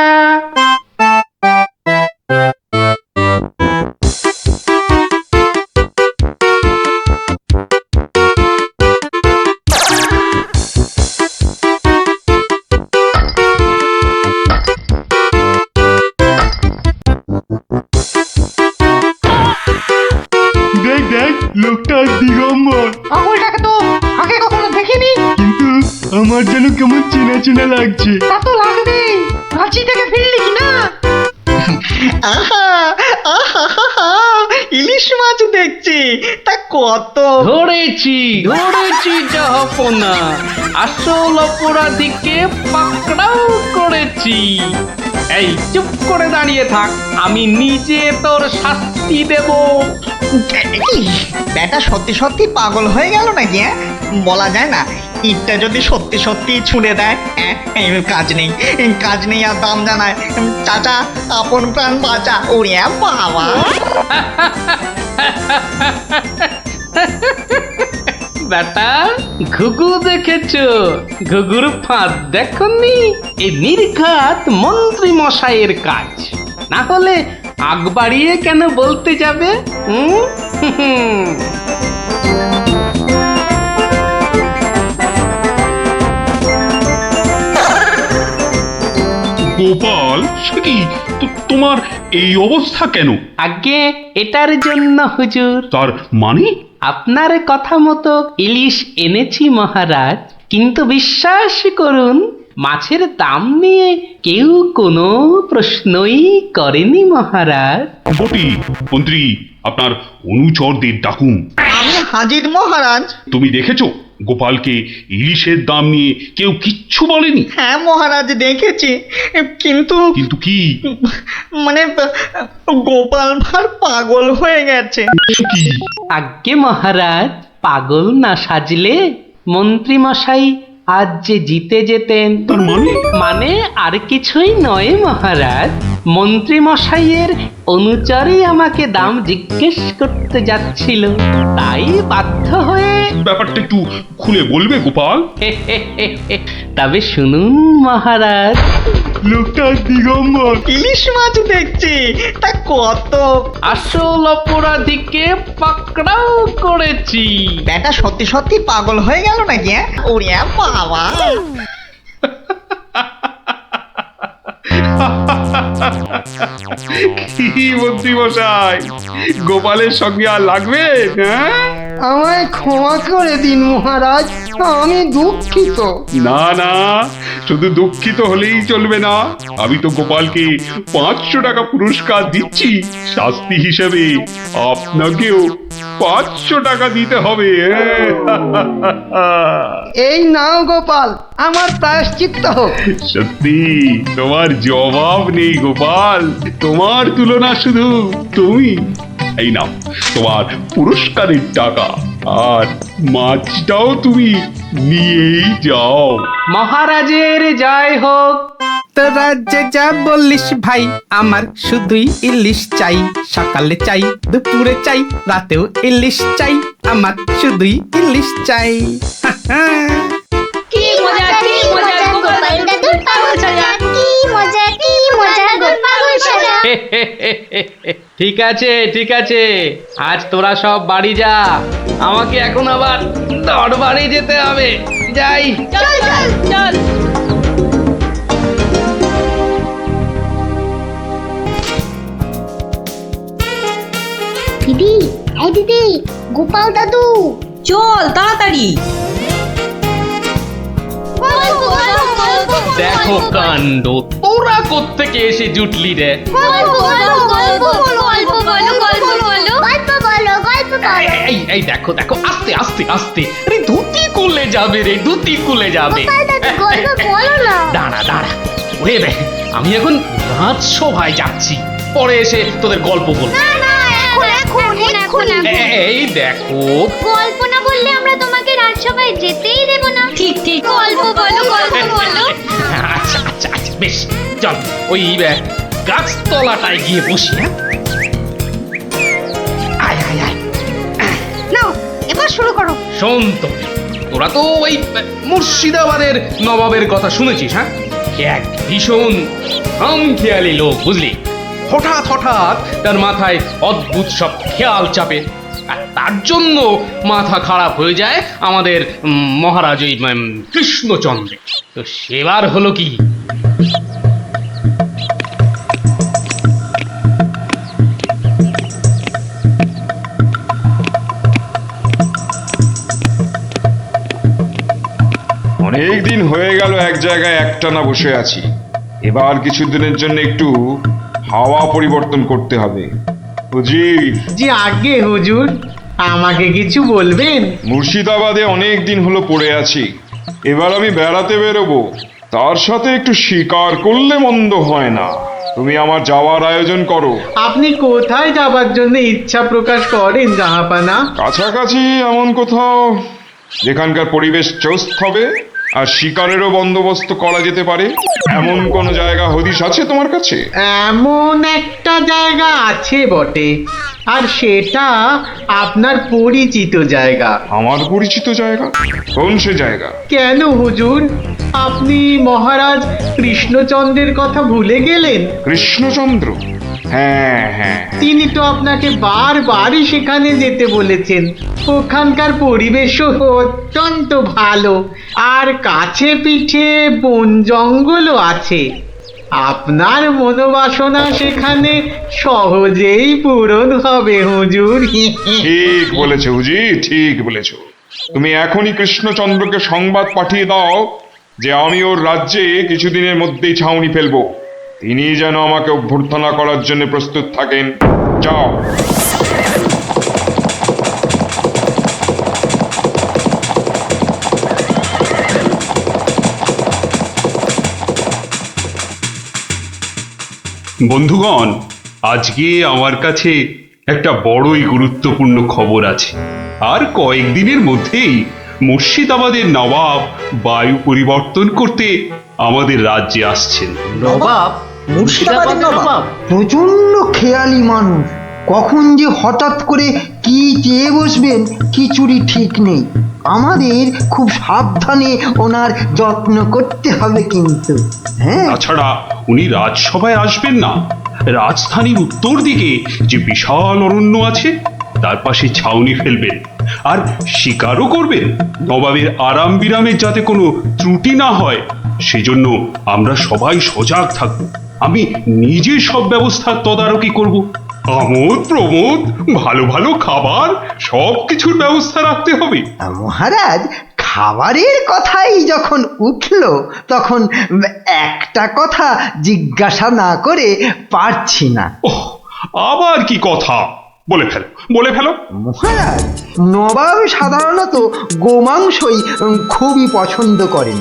দিগম্বর, আঙুলটাকে তো আগে কখনো দেখিনি। কিন্তু আমার যেন কেমন চেনা চেনা লাগছে। তা তো লাগবে, রাঁচি থেকে ফিরলি কি না? আহা আহা আহা, ইলিশ মাছ দেখছি, তা কত? ধরেছি ধরেছি জাহাপনা, আসল অপরাধীকে পাকড়াও করেছি। এই চুপ করে দাঁড়িয়ে থাক, আমি নিজে তোর শাস্তি দেব। কি ব্যাটা সত্যি সত্যি পাগল হয়ে গেল নাকি? বলা যায় না, ইটটা যদি সত্যি সত্যি ছুঁড়ে দেয়, এই কাজ নেই আর দাম জানায়। চাচা, আপন প্রাণ বাঁচা। ওরে বাবা! বেটা, ঘুঘু দেখেছ? ঘুঘুর ফাঁদ দেখনি? এই নির্ঘাত মন্ত্রী মশাইয়ের কাজ। না হলে আগ বাড়িয়ে কেন বলতে যাবে? গোপাল, সে কি তোমার এই অবস্থা কেন? আগে এটার জন্য হুজুর, তার মানে? আপনার কথা মতো ইলিশ এনেছি মহারাজ, কিন্তু বিশ্বাস করুন, মাছের দাম নিয়ে কেউ কোনো প্রশ্নই করেনি মহারাজ। বটি, মন্ত্রী, আপনার অনুচরদের ডাকুন। আমি হাজির মহারাজ। তুমি দেখেছো গোপালকে ইলিশের দাম নিয়ে কেউ কিচ্ছু বলেনি? হ্যাঁ মহারাজ, দেখেছি, কিন্তু কিন্তু কি? মানে গোপাল ভাঁড় পাগল হয়ে গেছে। সে কি? আজ্ঞে মহারাজ, পাগল না সাজলে মন্ত্রী মশাই আজ যে জিতে যেতেন। তার মানে? মানে আর কিছুই নয় মহারাজ, মন্ত্রী মশাইয়ের অনুচরই আমাকে দাম জিজ্ঞেস করতে যাচ্ছিল, তাই বাধ্য হয়ে। ব্যাপারটা একটু খুলে বলবে গোপাল? তবে শুনুন মহারাজ। লোকটা দিগম্বর। ইলিশ মাছ দেখছি, তা কত? আসল অপরাধীকে পাকড়াও করেছি। ব্যাটা সত্যি সত্যি পাগল হয়ে গেল নাকি? ওরে বাবা! কি মন্ত্রী মশাই, গোপালের সঙ্গে আর লাগবে? হ্যাঁ, আমায় ক্ষমা করে দিন মহারাজ, আমি দুঃখিত। না না, শুধু দুঃখিত হলেই চলবে না। আমি তো গোপালকে 500 টাকা পুরস্কার দিচ্ছি, শাস্তি হিসেবে আপনাকেও 500 টাকা দিতে হবে। এই নাও গোপাল, আমার প্রায়শ্চিত্ত হোক। সত্যি তোমার জবাব নেই গোপাল, তোমার তুলনা শুধু তুমি। এই নাও তোমার পুরস্কারের টাকা, আর মাছটাও তুমি নিয়েই যাও। মহারাজের জয় হোক। তোরা যে যা বললিস ভাই, আমার শুধুই ইলিশ চাই। সকালে চাই, দুপুরে চাই, রাতেও ইলিশ চাই। আমার শুধুই ইলিশ চাই। কি মজা, কি মজা, গোপাল দাদুর পাগল সাজা। কি মজা, কি মজা, গোপাল পাগল সাজা। ঠিক আছে ঠিক আছে, আজ তোরা সব বাড়ি যা, আমাকে এখন আবার দরবারে যেতে হবে। যাই। চল চল চল। দিদি, এই দিদি, গোপাল দাদু। চল তাড়াতাড়ি। গল্প, গল্প, গল্প, দেখো কাণ্ড, তোরা কোত্থেকে এসে জুটলি রে? গল্প, গল্প, গল্প, গল্প বলো, গল্প বলো, গল্প বলো, গল্প বলো। এই এই দেখো দেখো, আস্তে আস্তে আস্তে, আরে ধুতি খুলে যাবে রে, ধুতি খুলে যাবে। গোপাল দাদু, গল্প বলো না। দাঁড়া দাঁড়া, ওরে বে, আমি এখন রাজসভায় যাচ্ছি, পরে এসে তোদের গল্প বলবো। না না, এখন। এই দেখো, গল্প না বললে আমরা তোমাকে রাজসভায় যেতেই দেব না। ঠিক ঠিক। গল্প বলো, গল্প বলো। আচ্ছা আচ্ছা আচ্ছা, বেশ, চল ওই গাছতলাটায় গিয়ে বসি। হ্যাঁ, আয় আয় আয়। নাও, এবার শুরু করো। শোন তো, তোরা তো ওই মুর্শিদাবাদের নবাবের কথা শুনেছিস? হ্যাঁ, এক ভীষণ খামখেয়ালি লোক, বুঝলি? হঠাৎ হঠাৎ তার মাথায় অদ্ভুত সব খেয়াল চাপে, আর তার জন্য মাথা খারাপ হয়ে যায় আমাদের মহারাজ ওই কৃষ্ণচন্দ্র। তো সেবার হলো কি, অনেক দিন হয়ে গেল এক জায়গায় একটানা বসে আছি। এবার কিছুদিনের জন্য একটু হাওয়া পরিবর্তন করতে হবে। হুজির, জি আগে হুজুর, আমাকে কিছু বলবেন? মুর্শিদাবাদে অনেক দিন হলো পড়ে আছি, এবার আমি বেড়াতে বেরোবো, তার সাথে একটু শিকার করলে মন্দ হয় না। তুমি আমার যাওয়ার আয়োজন করো। আপনি কোথায় যাবার জন্য ইচ্ছা প্রকাশ করেন জাহাপানা? কাছাকাছি এমন কোথাও যেখানকার পরিবেশ চৌস্ত হবে আর শিকারেরও বন্দোবস্ত করা যেতে পারে, এমন কোন জায়গা হদিশ আছে তোমার কাছে? এমন একটা জায়গা আছে বটে, আর সেটা আপনার পরিচিত জায়গা। আমার পরিচিত জায়গা? কোন সে জায়গা? কেন হুজুর, আপনি মহারাজ কৃষ্ণচন্দ্রের কথা ভুলে গেলেন? কৃষ্ণচন্দ্র? হ্যাঁ হ্যাঁ, তিনি তো আপনাকে বারবারই সেখানে যেতে বলেছেন। ওখানকার পরিবেশও অত্যন্ত ভালো, আর কাছে পিঠে বন জঙ্গলও আছে। আপনার মনোবাসনা সেখানে সহজেই পূরণ হবে হুজুর। ঠিক বলেছো হুজি, ঠিক বলেছো। তুমি এখনই কৃষ্ণচন্দ্রকে সংবাদ পাঠিয়ে দাও যে আমি ওর রাজ্যে কিছুদিনের মধ্যেই ছাউনি ফেলবো। তিনি যেন আমাকে অভ্যর্থনা করার জন্য প্রস্তুত থাকেন। যাও। বন্ধুগণ, আজকে আমার কাছে একটা বড়ই গুরুত্বপূর্ণ খবর আছে। আর কয়েকদিনের মধ্যেই মুর্শিদাবাদের নবাব বায়ু পরিবর্তন করতে আমাদের রাজ্যে আসছেন। নবাব? মুর্শিদাবাদের নবাব? প্রচন্ড খেয়ালি মানুষ, কখন যে হঠাৎ করে কি চেয়ে বসবেন কিছুরই ঠিক নেই। আমাদের খুব সাবধানে ওনার যত্ন করতে হবে কিন্তু। হ্যাঁ, তাছাড়া উনি রাজসভায় আসবেন না, রাজধানীর উত্তর দিকে যে বিশাল অরণ্য আছে তার পাশে ছাউনি ফেলবেন, আর শিকারও করবেন। নবাবের আরাম বিরামের যাতে কোনো ত্রুটি না হয় সেজন্য আমরা সবাই সজাগ থাকব। আমি নিজে সব ব্যবস্থার তদারকি করব। আমোদ প্রমোদ, ভালো ভালো খাবার, সব কিছুর ব্যবস্থা রাখতে হবে। মহারাজ, খাবারের কথাই যখন উঠল তখন একটা কথা জিজ্ঞাসা না করে পারছি না। ওহ, আবার কি কথা? বলে ফেলো, বলে ফেলো। মহারাজ, নবাব সাধারণত গোমাংসই খুবই পছন্দ করেন,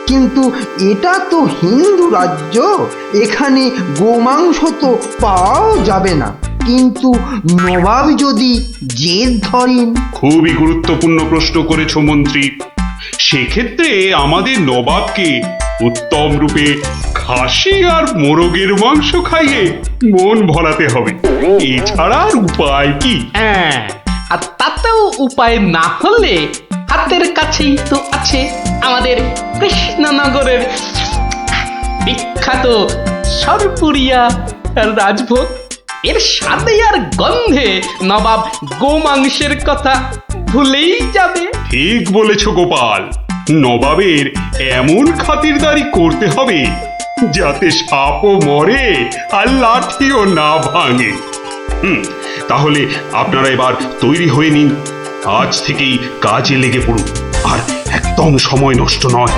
কিন্তু এটা তো হিন্দু রাজ্য, এখানে গোমাংস তো পাওয়াও যাবে না। কিন্তু নবাব যদি জেদ ধরেন। খুবই গুরুত্বপূর্ণ প্রশ্ন করেছ মন্ত্রী। সেক্ষেত্রে আমাদের নবাবকে উত্তম রূপে খাসি আর মোরগের মাংস খাইয়ে মন ভরাতে হবে। এছাড়া আর উপায় কি? হ্যাঁ, আর তাতেও উপায় না হলে হাতের কাছেই তো আছে আমাদের কৃষ্ণনগরের বিখ্যাত সরপুরিয়া রাজভোগ। এর স্বাদে আর গন্ধে নবাব গোমাংসের কথা ভুলেই যাবে। ঠিক বলেছ গোপাল, নবাবের এমন খাতিরদারি করতে হবে যাতে সাপও মরে আর লাঠিও না ভাঙে। তাহলে আপনারা এবার তৈরি হয়ে নিন, আজ থেকেই কাজে লেগে পড়ুন, আর একদম সময় নষ্ট নয়।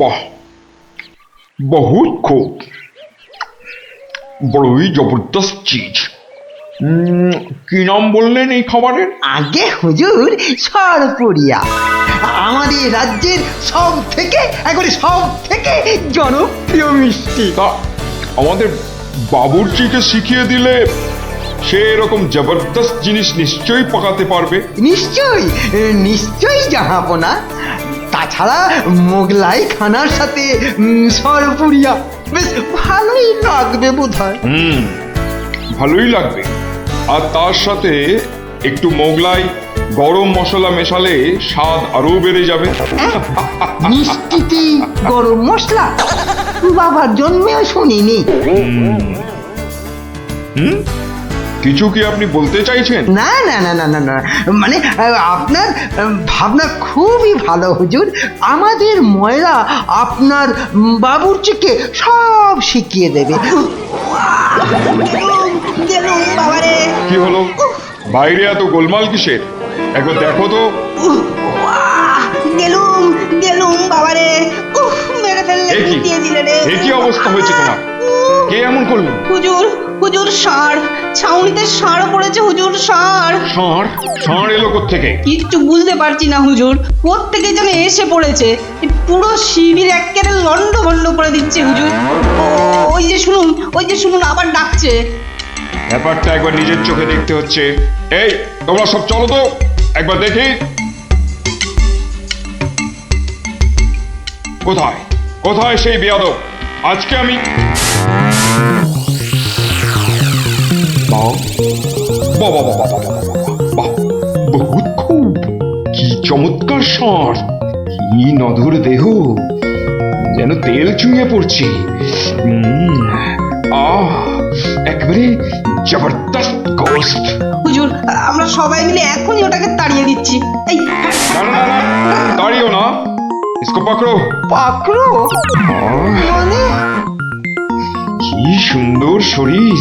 বাহ, বহুত খুব, বড়ই জবরদস্ত চিজ। কি নাম বললেন এই খাবারের? আগে হুজুর, সরপুরিয়া আমাদের রাজ্যের সব থেকে জনপ্রিয় মিষ্টি। তা আমাদের বাবুর্চিকে শিখিয়ে দিলে সে এরকম জবরদস্ত জিনিস নিশ্চয়ই পাকাতে পারবে। নিশ্চয়ই জাহাপনা। তাছাড়া মোগলাই খানার সাথে সরপুরিয়া বেশ ভালোই লাগবে বোধহয়। ভালোই লাগবে, আর তার সাথে একটু মোগলাই গরম মশলা মেশালে স্বাদ আরো বেড়ে যাবে। মিষ্টিতে গরম মশলা? বাবার জন্মেও শুনিনি। কিছু কি আপনি বলতে চাইছেন? না না না না না না মানে আপনার ভাবনা খুবই ভালো হুজুর। আমাদের ময়রা আপনার বাবুর্চিকে সব শিখিয়ে দেবে। গেলুম বাবারে। কি হলো, বাইরে এত গোলমাল কিসের? একবার দেখো তো। গেলুম গেলুম বাবারে। উফ, মেরে ফেললে, এ কি? গুটিয়ে দিলে রে। এ কি অবস্থা হয়েছে তোমার? কে এমন করলো? হুজুর, হুজুর ষাঁড়, ছাউনিতে ষাঁড় পড়েছে হুজুর, ষাঁড়। ষাঁড়? ষাঁড় এলো কোত্থেকে? কিচ্ছু বুঝতে পারছি না হুজুর, কোত্থেকে যেন এসে পড়েছে। এই পুরো শিবির একেবারে লন্ডভন্ড করে দিচ্ছে হুজুর। ওই যে শুনুন, ওই যে শুনুন, আবার ডাকছে। ব্যাপারটা একবার নিজের চোখে দেখতে হচ্ছে। এই তোমরা সব চলো তো, একবার দেখি। কোথায় কোথায় সেই বেয়াদব? আজকে আমি বাহ, বাহ, বাহ, বাহ, বাহ, বাহ, বাহ, বাহ, বহুত খুব, কি চমৎকার ষাঁড়, কি নধর দেহ, যেন তেল চুইয়ে পড়ছে। একেবারে জবরদস্ত গোস্ত। হুজুর, আমরা সবাই মিলে এখনই ওটাকে তাড়িয়ে দিচ্ছি। এই না না না না, দাঁড়িও না, ইসকো পাকড়ো। পাকড়ো মানে? কি সুন্দর শরীর,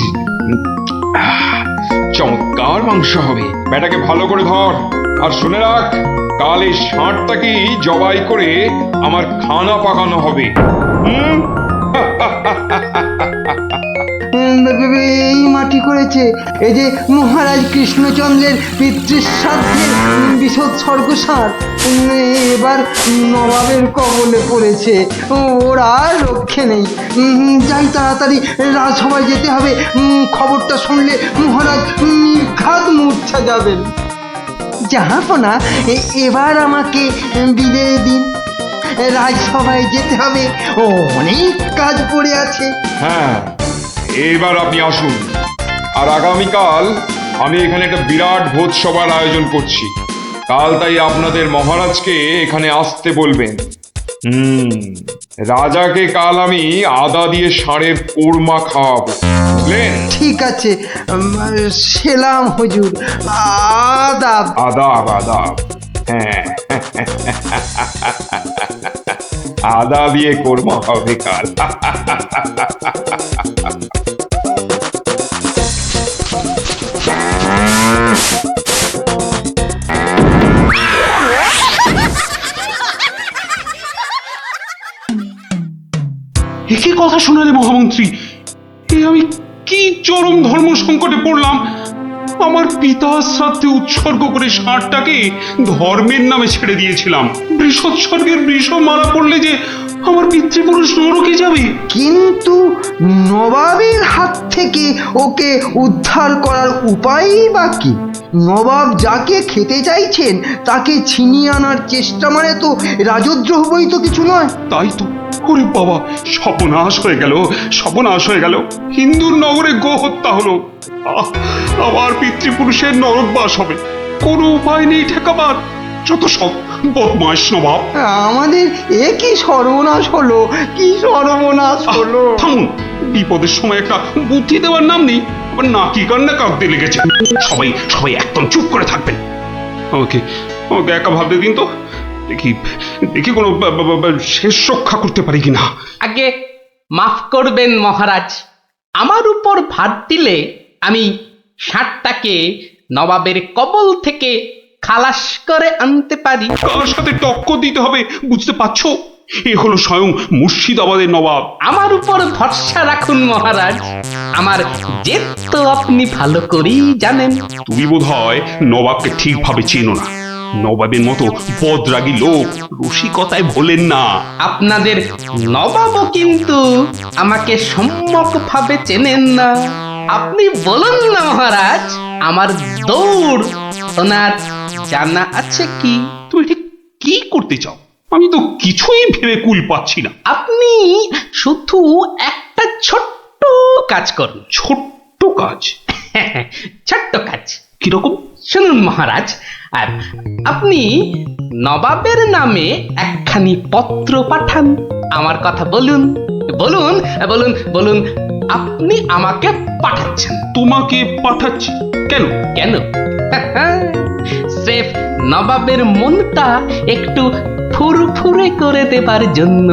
চমৎকার মাংস হবে। বেটাকে ভালো করে ধর, আর শুনে রাখ, কাল এই ষাঁড়টাকেই জবাই করে আমার খানা পাকানো হবে। এই মাটি করেছে, এই যে মহারাজ কৃষ্ণচন্দ্রের পিতৃশ্রাদ্ধের বিসৎসর্গসার এবার নবাবের কবলে পড়েছে। ওর আর রক্ষে নেই। যাই তাড়াতাড়ি, রাজসভায় যেতে হবে। খবরটা শুনলে মহারাজ নির্ঘাত মূর্ছা যাবেন। জাহাপনা, এবার আমাকে বিদায় দিন। রাজসভায় যেতে হবে, অনেক কাজ পড়ে আছে। হ্যাঁ, এবার আপনি আসুন। আর আগামীকাল আমি এখানে একটা বিরাট ভোজ সভার আয়োজন করছি। কাল তাই আপনাদের মহারাজকে এখানে আসতে বলবেন। রাজাকে কাল আমি আদা দিয়ে ষাঁড়ের কোরমা খাওয়াবো, বুঝলেন? ঠিক আছে, সেলাম হুজুর, আদাব। আদাব আদাব, হ্যাঁ। আদা দিয়ে কোরমা হবে কাল। একই কথা শোনালে মহামন্ত্রী, এ আমি কি চরম ধর্ম সংকটে পড়লাম। আমার পিতা শ্রাদ্ধে উৎসর্গ করে ষাঁড়টাকে ধর্মের নামে ছেড়ে দিয়েছিলাম। বৃষোৎসর্গের বৃষ মারা পড়লে যে আমার পিতৃপুরুষ নরকে যাবে। কিন্তু নবাবের হাত থেকে ওকে উদ্ধার করার উপায়ই বা কি? নবাব যাকে খেতে চাইছেন তাকে ছিনিয়ে আনার চেষ্টা মানে তো রাজদ্রোহ বই তো কিছু নয়। তাই তো, ওরে বাবা, সর্বনাশ হয়ে গেল, সর্বনাশ হয়ে গেল। হিন্দুর নগরে গো হত্যা হলো, আমার পিতৃপুরুষের নরকবাস হবে। কোনো উপায় নেই ঠেকাবার। যত সব বদমাশ নবাব। আমাদের এ কি সর্বনাশ হলো, কি সর্বনাশ হলো! থামুন, বিপদের সময় একটা বুদ্ধি দেওয়ার নাম নেই, আবার নাকি কান্না কাঁদতে লেগেছে। সবাই সবাই একদম চুপ করে থাকবেন। আমাকে আমাকে একা ভাবতে দিন তো, দেখি দেখি কোনো শেষ রক্ষা করতে পারি কিনা। আগে মাফ করবেন মহারাজ, আমার উপর ভার দিলে আমি ষাঁড়টাকে নবাবের কবল থেকে খালাস করে আনতে পারি। কার সাথে টক্কর দিতে হবে বুঝতে পারছো? এ হলো স্বয়ং মুর্শিদাবাদের নবাব। আমার উপর ভরসা রাখুন মহারাজ, আমার জেদ তো আপনি ভালো করেই জানেন। তুমি বোধহয় নবাবকে ঠিকভাবে চেনো না। নবাবের মতো বদরাগী লোক রসিকতায় ভোলেন না। আপনাদের নবাবও কিন্তু আমাকে সম্যকভাবে চেনেন না। আপনি বলুন না মহারাজ, আমার দৌড় ওনার জানা আছে কি? তুমি ঠিক কি করতে চাও? আমি তো কিছুই ভেবে কুল পাচ্ছি না। আপনি শুধু একটা ছোট্ট কাজ করুন। ছোট্ট কাজ? ছোট্ট কাজ কিরকম? শুনুন মহারাজ, আর আপনি নবাবের নামে একখানি পত্র পাঠান। আমার কথা বলুন, বলুন বলুন বলুন, আপনি আমাকে পাঠাচ্ছেন। তোমাকে পাঠাচ্ছি কেন? কেন? স্রেফ নবাবের মনটা একটু ফুরফুরে করে দেবার জন্য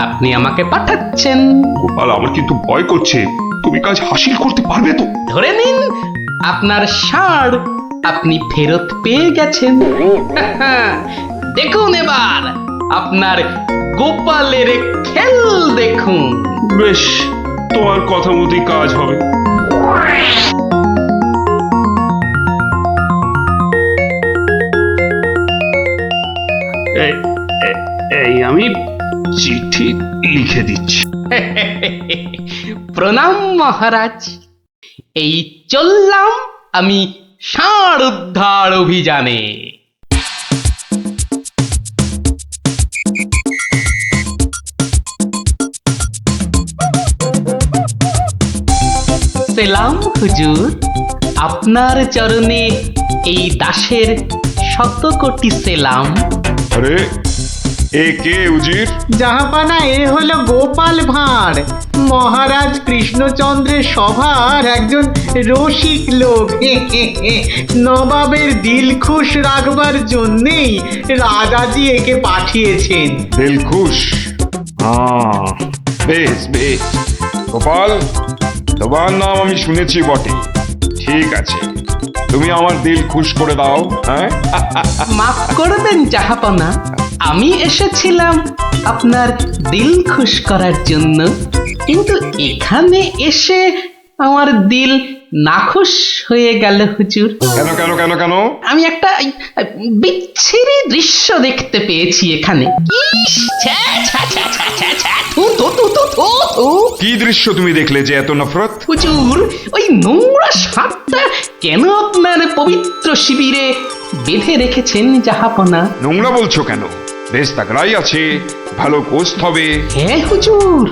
আপনি আমাকে পাঠাচ্ছেন। গোপাল, আমার কিন্তু ভয় করছে। তুমি কাজ হাসিল করতে পারবে তো? ধরে নিন আপনার ষাঁড় আপনি ফেরত পেয়ে গেছেন। দেখুন এবার আপনার গোপালের খেল দেখুন। বেশ, তোমার কথা মতোই কাজ হবে। এই আমি চিঠি লিখে দিচ্ছি। প্রণাম মহারাজ, এই চললাম আমি ষাঁড় উদ্ধার অভিযানে। সেলাম হুজুর, আপনার চরণে এই দাসের শত কোটি সেলাম। আরে এ কে উজির? জাহাপানা, এ হলো গোপাল ভাঁড়, মহারাজ কৃষ্ণচন্দ্রের সভার একজন রসিক লোক। নবাবের দিল খুশ রাখবার জন্যেই রাজাজি একে পাঠিয়েছেন। দিলখুশ? বেশ বেশ। গোপাল, তোমার নাম আমি শুনেছি বটে। ঠিক আছে, তুমি আমার দিল খুশ করে দাও। হ্যাঁ, মাফ করবেন জাহাপনা, আমি এসেছিলাম আপনার দিল খুশ করার জন্য, কিন্তু এখানে এসে আমার দিল নাখুশ হয়ে গেল হুজুর। কেন কেন কেন কেন? আমি একটা বিচ্ছিরি দৃশ্য দেখতে পেয়েছি এখানে। ইস, ছ্যা, ছ্যা, ছ্যা, ছ্যা, ছ্যা, ছ্যা, থু, থু, থু, থু, থু, থু। কি দৃশ্য তুমি দেখলে যে এত নফরত? হুজুর, ওই নোংরা সাপটা কেন আপনার পবিত্র শিবিরে বেঁধে রেখেছেন জাহাপনা? নোংরা বলছো কেন? বেশ তাগড়াই আছে, ভালো গোস্ত হবে। হ্যাঁ হুজুর,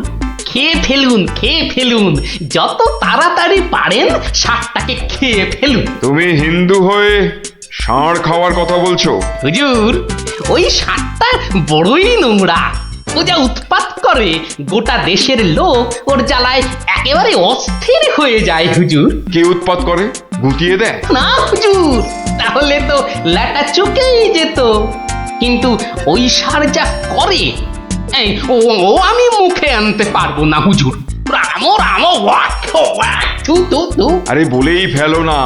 খেয়ে ফেলুন, খেয়ে ফেলুন, যত তাড়াতাড়ি পারেন সাপটাকে খেয়ে ফেলুন। তুমি হিন্দু হয়ে ষাঁড় খাওয়ার কথা বলছো? হুজুর, ওই সাপটা বড়ই নোংরা। ও যা উৎপাত করে, গোটা দেশের লোক ওর জ্বালায় একেবারে অস্থির হয়ে যায় হুজুর। কে উৎপাত করে? গুটিয়ে দেয়? না হুজুর, তাহলে তো ল্যাটা চুকেই যেত। কিন্তু ওই সার যা করে, এই ও ও আমি মুখে আনতে পারবো না হুজুর। রাম রাম ওয়াক ওয়াক, তু তু তু। আরে বলেই ফেলো না,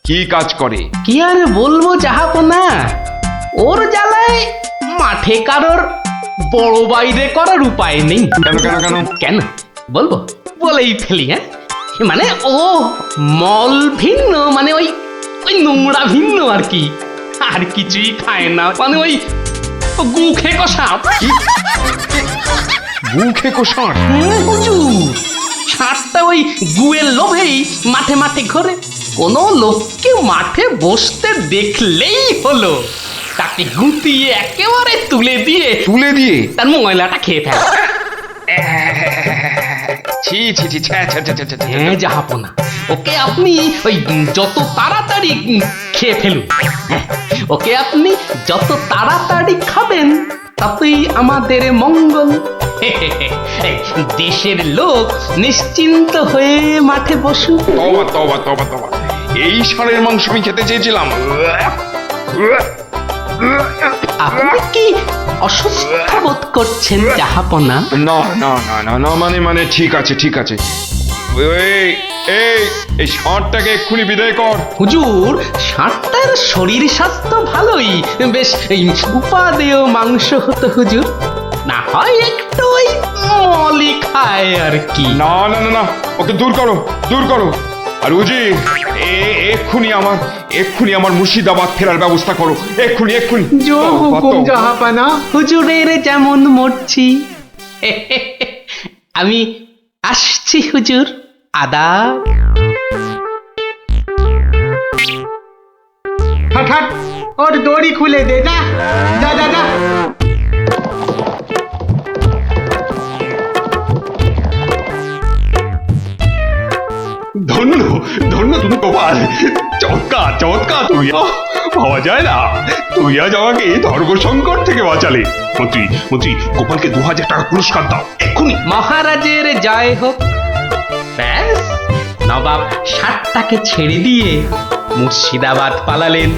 কি কাজ করে? কি আর বলবো জাহাপনা, ওর জ্বালায় মাঠে কারোর বড় বাইরে করার উপায় নেই। কেন কেন কেন? কেন বলবো? বলেই ফেলি। হ্যাঁ, মানে ও মল ভিন্ন, মানে ওই ওই নোংরা ভিন্ন আর কি। আর কিছুই খায় না, মানে ওই গু খেকো সাপ। গু খেকো ষাঁড়? হুজুর, ষাঁড়টা ওই গুয়ের লোভেই মাঠে মাঠে ঘোরে। কোনো লোককে মাঠে বসতে দেখলেই হলো তাকে গুটিয়ে একেবারে তুলে দিয়ে তার ময়লাটা খেয়ে ফেলে। ছি ছি ছি, ছ্যা, ছ্যা, ছ্যা, ছ্যা, ছ্যা, ছ্যা। হ্যাঁ জাহাপনা, ওকে আপনি ওই যত তাড়াতাড়ি খেয়ে ফেলুন। হ্যাঁ, ওকে আপনি যত তাড়াতাড়ি খাবেন ততই আমাদের মঙ্গল। এই দেশের লোক নিশ্চিন্ত হয়ে মাঠে বসুক। তবা তবা তবা তবা, এই ষাঁড়ের মাংস আমি খেতে চেয়েছিলাম। আপনি কি অসুস্থ বোধ করছেন জাহাপনা? না না না না না, মানে ঠিক আছে ঠিক আছে। এই এই এই ষাঁড়টাকে এক্ষুনি বিদায় কর। হুজুর, ষাঁড়টার শরীর স্বাস্থ্য ভালোই, বেশ উপাদেয় মাংস হতো হুজুর। না হয় একটু ওই মলি খায় আর কি। না না না না, ওকে দূর করো, দূর করো। আর উজির, এক্ষুনি আমার মুর্শিদাবাদ ফেরার ব্যবস্থা করো, এক্ষুনি এক্ষুনি। জো হুকুম জাহাপানা। হুজুরের যেমন মর্জি। আমি আসছি হুজুর, আদাব। হাট হাট, ওর দড়ি খুলে দে, যা যা যা যা। ধন্য ধন্য তুমি গোপাল, চমৎকার চমৎকার। তুই ভাবা যায় না, তুই আজ আমাকে ধর্ম সংকট থেকে বাঁচালে। মন্ত্রী মন্ত্রী, গোপালকে 2000 টাকা পুরস্কার দাও এক্ষুনি। মহারাজের জয় হোক। ব্যাস নবাব ষাটটাকে ছেড়ে দিয়ে মুর্শিদাবাদ পালালেন,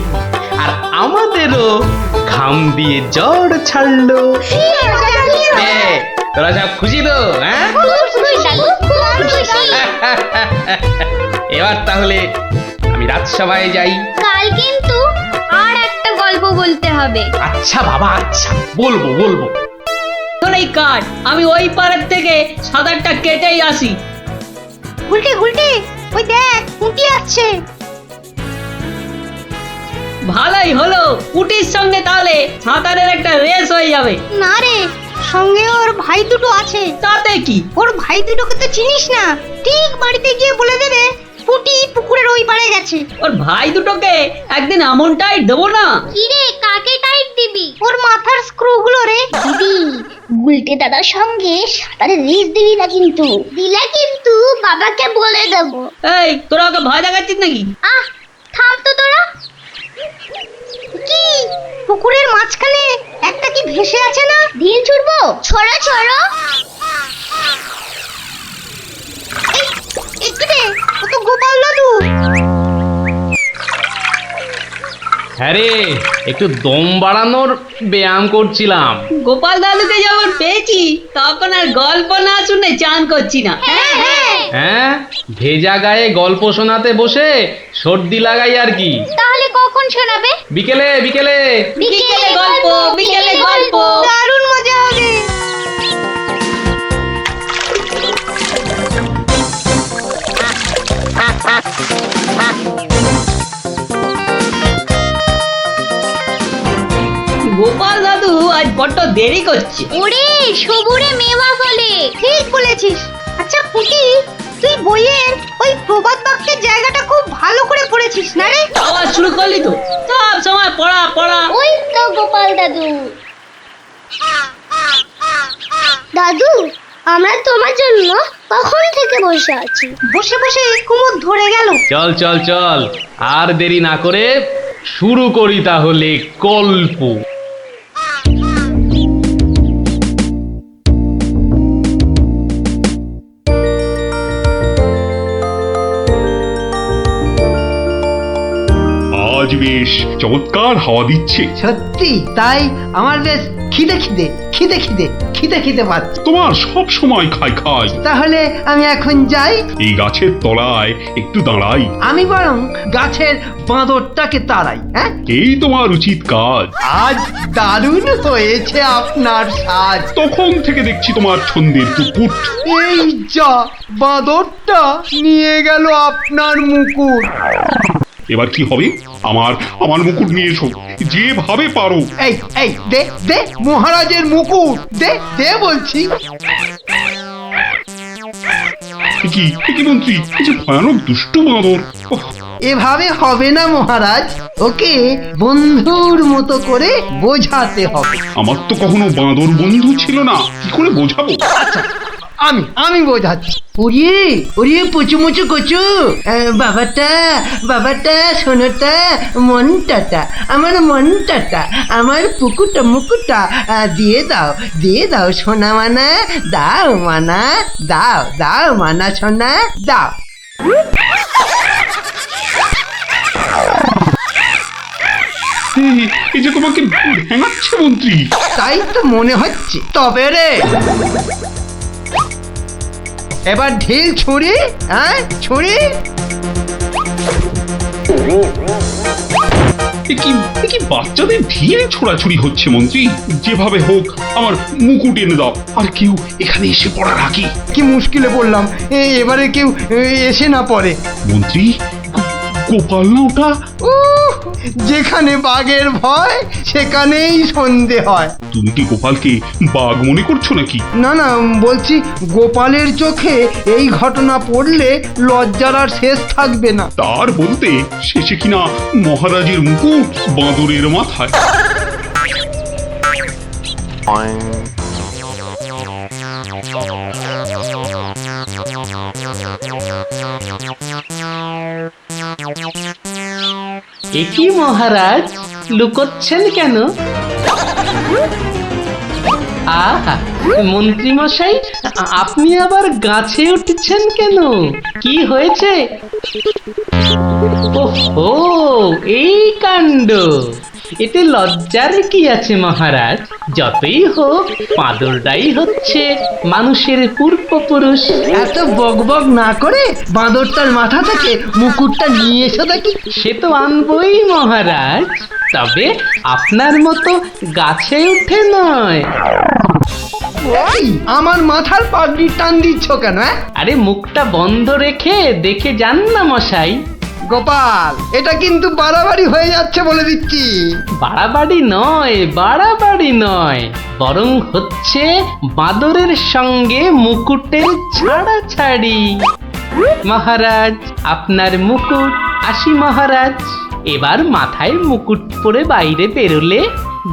আর আমাদেরও ঘাম দিয়ে জ্বর ছাড়লো। তোরা সব খুশি তো? হ্যাঁ, এবার তাহলে আমি রাজসভায় যাই। কাল কিন্তু আর একটা গল্প বলতে হবে। আচ্ছা বাবা, আচ্ছা, বলবো বলবো। এই কাঠ আমি ওই পাড়ের থেকে সাঁতারটা কেটেই আসি। গুলটে গুলটে, ওই দেখ পুঁটি আসছে। ভালোই হলো, পুটির সঙ্গে তাহলে সাঁতারের একটা রেস হয়ে যাবে। না রে, সঙ্গে ওর ভাই দুটো আছে। তাতে কি? ওর ভাই দুটোকে তো চিনিস না, ঠিক বাড়িতে গিয়ে বলে দেবে পুঁটি পুকুরের ওই পাড়ে গেছে। ওর ভাই দুটোকে একদিন এমন টাইট দেবো না। কি রে, কাকে টাইট দিবি? ওর মাথার স্ক্রু গুলো রে। দিদি, গুলটে দাদার সঙ্গে সাঁতারে রেস দিবি না কিন্তু। দিলে কিন্তু বাবাকে বলে দেবো। এই তোরা ওকে ভয় দেখাচ্ছিস নাকি? আহ, থাম তো তোরা। কি পুকুরের মাঝখানে একটা কি ভেসে আছে না? ঢিল ছুড়বো? ছড়ো ছড়ো। একটু দে, ও তো গোপাল দাদু। হ্যাঁ রে, একটু দম বাড়ানোর ব্যায়াম করছিলাম। গোপাল দাদুকে যখন পেয়েছি তখন আর গল্প না শুনে চান করছি না। হ্যাঁ, ভেজা গায়ে গল্প শোনাতে বসে সর্দি লাগাই আর কি। তাহলে কখন শোনাবে? বিকেলে বিকেলে। বিকেলে গল্প, বিকেলে গল্প। দারুণ মজা হবে। গোপাল দাদু আজ বড্ড দেরি করছে। ওরে সবুরে মেওয়া ফলে। ঠিক বলেছিস। আচ্ছা পুটি, তুই বইয়ের ওই প্রবাদ বাক্যের জায়গাটা খুব ভালো করে পড়েছিস না রে? আবার শুরু করলি তো, সব সময় পড়া পড়া। ওই তো গোপাল দাদু। দাদু, আমরা তোমার জন্য কখন থেকে বসে আছি। বসে বসে কুমুদ ধরে গেল। চল চল চল, আর দেরি না করে শুরু করি তাহলে গল্প। আজ বেশ চমৎকার হাওয়া দিচ্ছে। সত্যি তাই, আমার বেশ খিদে খিদে খিদে খিদে খিদে খিদে পাচ্ছে। তোমার সব সময় খাই খাই। তাহলে আমি এখন যাই। এই গাছের তলায় একটু দাঁড়াই। আমি বরং গাছের বাঁদরটাকে তাড়াই। হ্যাঁ, এই তোমার উচিত কাজ। আজ দারুণ হয়েছে আপনার সাজ। তখন থেকে দেখছি তোমার ছন্দের পুকুট। এই যা, বাঁদরটা নিয়ে গেল আপনার মুকুট। এবার কি হবে? আমার আমার মুকুট নিয়ে এসো, যেভাবে পারো। এই এই দে দে মহারাজের মুকুট, দে দে বলছি। কি কি মন্ত্রী, এই যে ভয়ানক দুষ্টু বাঁদর। ওহ, এভাবে হবে না মহারাজ, ওকে বন্ধুর মতো করে বোঝাতে হবে। আমার তো কখনো বাঁদর বন্ধু ছিল না, কি করে বোঝাবো? আচ্ছা, আমি বোঝাচ্ছি। ওরে ওরে পুচু মুচু কচু, বাবাটা বাবাটা, সোনাটা, মনটাটা, আমার মনটাটা, আমার পুকুটা মুকুটা দিয়ে দাও সোনা মানা, দাও মানা, দাও দাও মানা সোনা, দাও। এই যে তোমাকে ভেঙাচ্ছে মন্ত্রী। তাই তো মনে হচ্ছে। তবে রে, এবার ঢিল ছুরি, হ্যাঁ ছুরি। এ কি বাচ্চাদের ঢিল ছোড়াছুড়ি হচ্ছে মন্ত্রী? যেভাবে হোক আমার মুকুট এনে দাও। আর কেউ এখানে এসে পড়ার আগে। কি মুশকিলে পড়লাম, এবারে কেউ এসে না পড়ে। মন্ত্রী, গোপাল না ওটা? যেখানে বাঘের ভয় সেখানেই সন্ধে হয়। তুমি কি গোপালকে বাঘ মনে করছো নাকি? না না, বলছি গোপালের চোখে এই ঘটনা পড়লে লজ্জার আর শেষ থাকবে না। তার বলতে শেষে কিনা মহারাজের মুকুট বাঁদরের মাথায়। একি মহারাজ, লুকোচ্ছেন কেন? আহা মন্ত্রী মশাই, আপনি আবার গাছে উঠছেন কেন? কি হয়েছে? ওহো, এই কাণ্ড! এতে লজ্জার কি আছে মহারাজ? যতই হোক বাঁদরটাই হচ্ছে মানুষের পূর্বপুরুষ। এত বকবক না করে বাঁদরটার মাথা থেকে মুকুটটা নিয়ে এসো দেখি। সে তো আনবই মহারাজ, তবে আপনার মতো গাছে উঠে নয়। এই, আমার মাথার পাগড়ি টান দিচ্ছ কেন? আরে মুখটা বন্ধ রেখে দেখে যান না মশাই। গোপাল, এটা কিন্তু বাড়াবাড়ি হয়ে যাচ্ছে বলে দিচ্ছি। বাড়াবাড়ি নয়, বাড়াবাড়ি নয়, বরং হচ্ছে বাঁদরের সঙ্গে মুকুটের ছাড়াছাড়ি। মহারাজ, আপনার মুকুট। আসি মহারাজ, এবার মাথায় মুকুট পরে বাইরে বেরোলে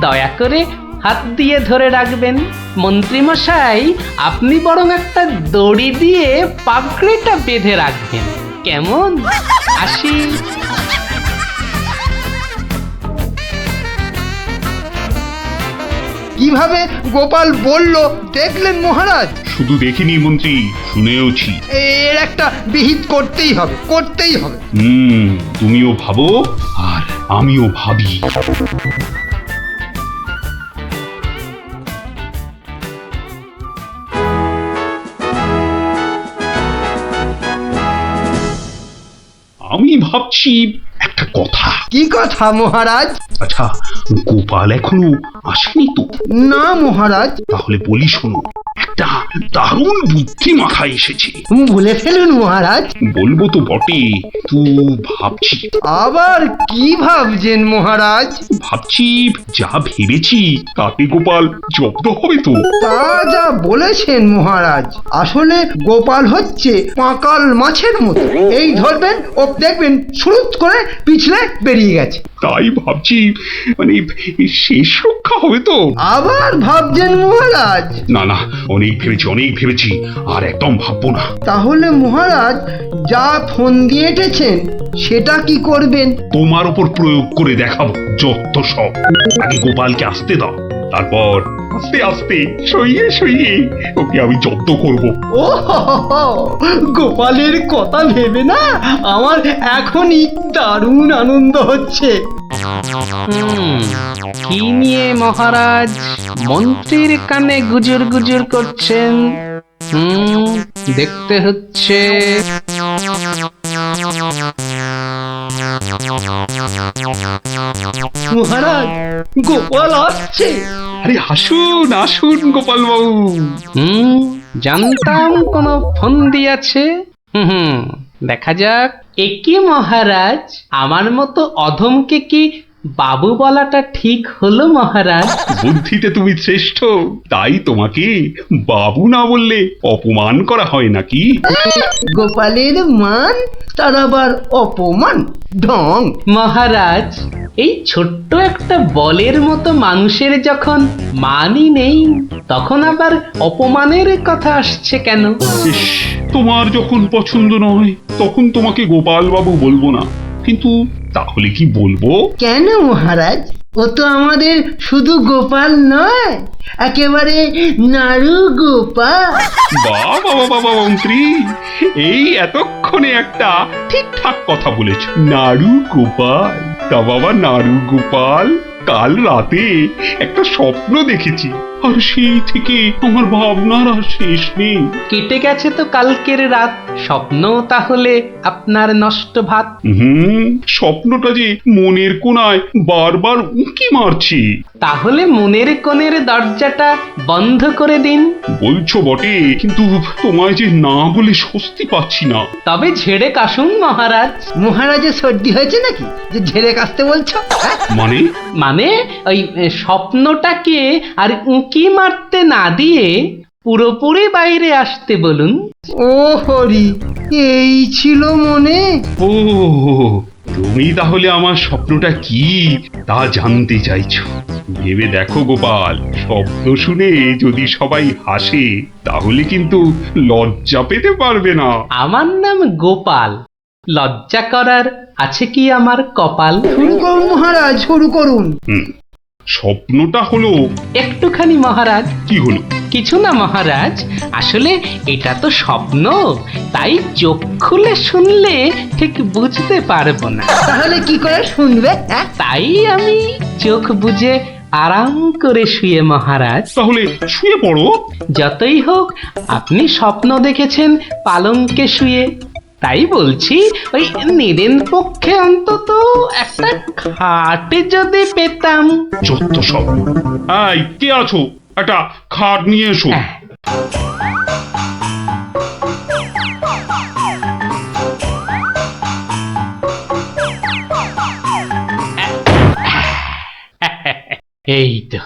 দয়া করে হাত দিয়ে ধরে রাখবেন। মন্ত্রী মশাই, আপনি বরং একটা দড়ি দিয়ে পাগড়িটা বেঁধে রাখবেন, কেমন? আসি। কিভাবে গোপাল বলল দেখলেন মহারাজ? শুধু দেখিনি মন্ত্রী, শুনেওছি। এর একটা বিহিত করতেই হবে, করতেই হবে। তুমিও ভাবো আর আমিও ভাবি। আমি ভাবছি একটা কথা। কি কথা মহারাজ? আচ্ছা, গোপাল এখনো আসেনি তো? না মহারাজ। তাহলে বলি শোনো, একটা দারুণ বুদ্ধি মাথায় এসেছে। বলে ফেলুন মহারাজ। বলবো তো বটে, তো ভাবছি। আবার কি ভাবছেন মহারাজ? ভাবছি যা ভেবেছি তাতে গোপাল জব্দ হবে তো? তা যা বলেছেন মহারাজ, আসলে গোপাল হচ্ছে পাঁকাল মাছের মতো। এই ধরবেন ও দেখবেন সুরুত করে পিছলে বেরিয়ে গেছে। তাই ভাবছি, মানে শেষ রক্ষা হবে তো? আবার ভাবছেন মহারাজ? না না, অনেক ভেবেছি, আর একদম ভাববো না। তাহলে মহারাজ যা ফোন দিয়ে এঁটেছেন সেটা কি করবেন? তোমার উপর প্রয়োগ করে দেখাবো যত সব। আগে গোপালকে আসতে দাও, তারপর আস্তে আস্তে সইয়ে ওকে আমি জব্দ করব। ও গোপালের কথা ভেবে না আমার এখনই দারুণ আনন্দ হচ্ছে। কি নিয়ে মহারাজ মন্ত্রীর কানে গুজুর গুজুর করছেন? দেখতে হচ্ছে। মহারাজ, গোপাল আসছে। আরে আসুন গোপাল বাবু। জানতাম কোন ফোন দিয়েছে। দেখা যাক। একি মহারাজ, আমার মতো অধমকে কি বাবু বলাটা ঠিক হলো মহারাজ? বুদ্ধিতে তুমি শ্রেষ্ঠ, তাই তোমাকে বাবু না বললে অপমান করা হয় নাকি? গোপালের মান তার আবার অপমান? ঢং। মহারাজ, এই ছোট্ট একটা বলের মতো মানুষের যখন মানই নেই, তখন আবার অপমানের কথা আসছে কেন? ইস, তোমার যখন পছন্দ নয় তখন তোমাকে গোপাল বাবু বলবো না, কিন্তু তাহলে কি বলবো? কেন মহারাজ? ও তো আমাদের শুধু গোপাল নয়, একেবারে নাড়ু গোপাল। বাবা মন্ত্রী, এই এতক্ষণে একটা ঠিকঠাক কথা বলেছ। নাড়ু গোপাল? তা বাবা নাড়ু গোপাল, কাল রাতে একটা স্বপ্ন দেখেছি, আর সেই থেকে আমার ভাবনার আর শেষ নেই। কেটে গেছে তো কালকের রাত, স্বপ্ন তাহলে আপনার নষ্ট ভাত। স্বপ্নটা যে মনের কোণায় বারবার উঁকি মারছি। তাহলে মনের কোণের দরজাটা বন্ধ করে দিন। বলছো বটে, কিন্তু তোমায় যে না বলে স্বস্তি পাচ্ছি না। তবে ঝেড়ে কাশুন মহারাজ। মহারাজের সর্দি হয়েছে নাকি যে ঝেড়ে কাশতে বলছো? মানে ওই স্বপ্নটাকে আর উঁকি মারতে না দিয়ে পুরোপুরি বাইরে আসতে বলুন। ও হরি, এই ছিল মনে? ও, তুমি তাহলে আমার স্বপ্নটা কি তা জানতে চাইছো? ভেবে দেখো গোপাল, শব্দ শুনে যদি সবাই হাসে তাহলে কিন্তু লজ্জা পেতে পারবে না। আমার নাম গোপাল, লজ্জা করার আছে কি আমার কপাল? শুরু করুন মহারাজ, শুরু করুন। স্বপ্নটা হলো একটুখানি মহারাজ। কি হলো? কিছু না মহারাজ, আসলে এটা তো স্বপ্ন, তাই চোখ খুলে শুনলে ঠিক বুঝতে পারবো না। তাহলে কি করে শুনবে? হ্যাঁ, তাই আমি চোখ বুজে আরাম করে শুয়ে মহারাজ। তাহলে শুয়ে পড়ো। যতই হোক আপনি স্বপ্ন দেখেছেন পালঙ্কে শুয়ে, তাই বলছি ওই নিদেন পক্ষে অন্তত একটা খাটে যদি পেতাম। যত সব। এই, কে আছো? একটা খাট নিয়ে এসো। এই তো,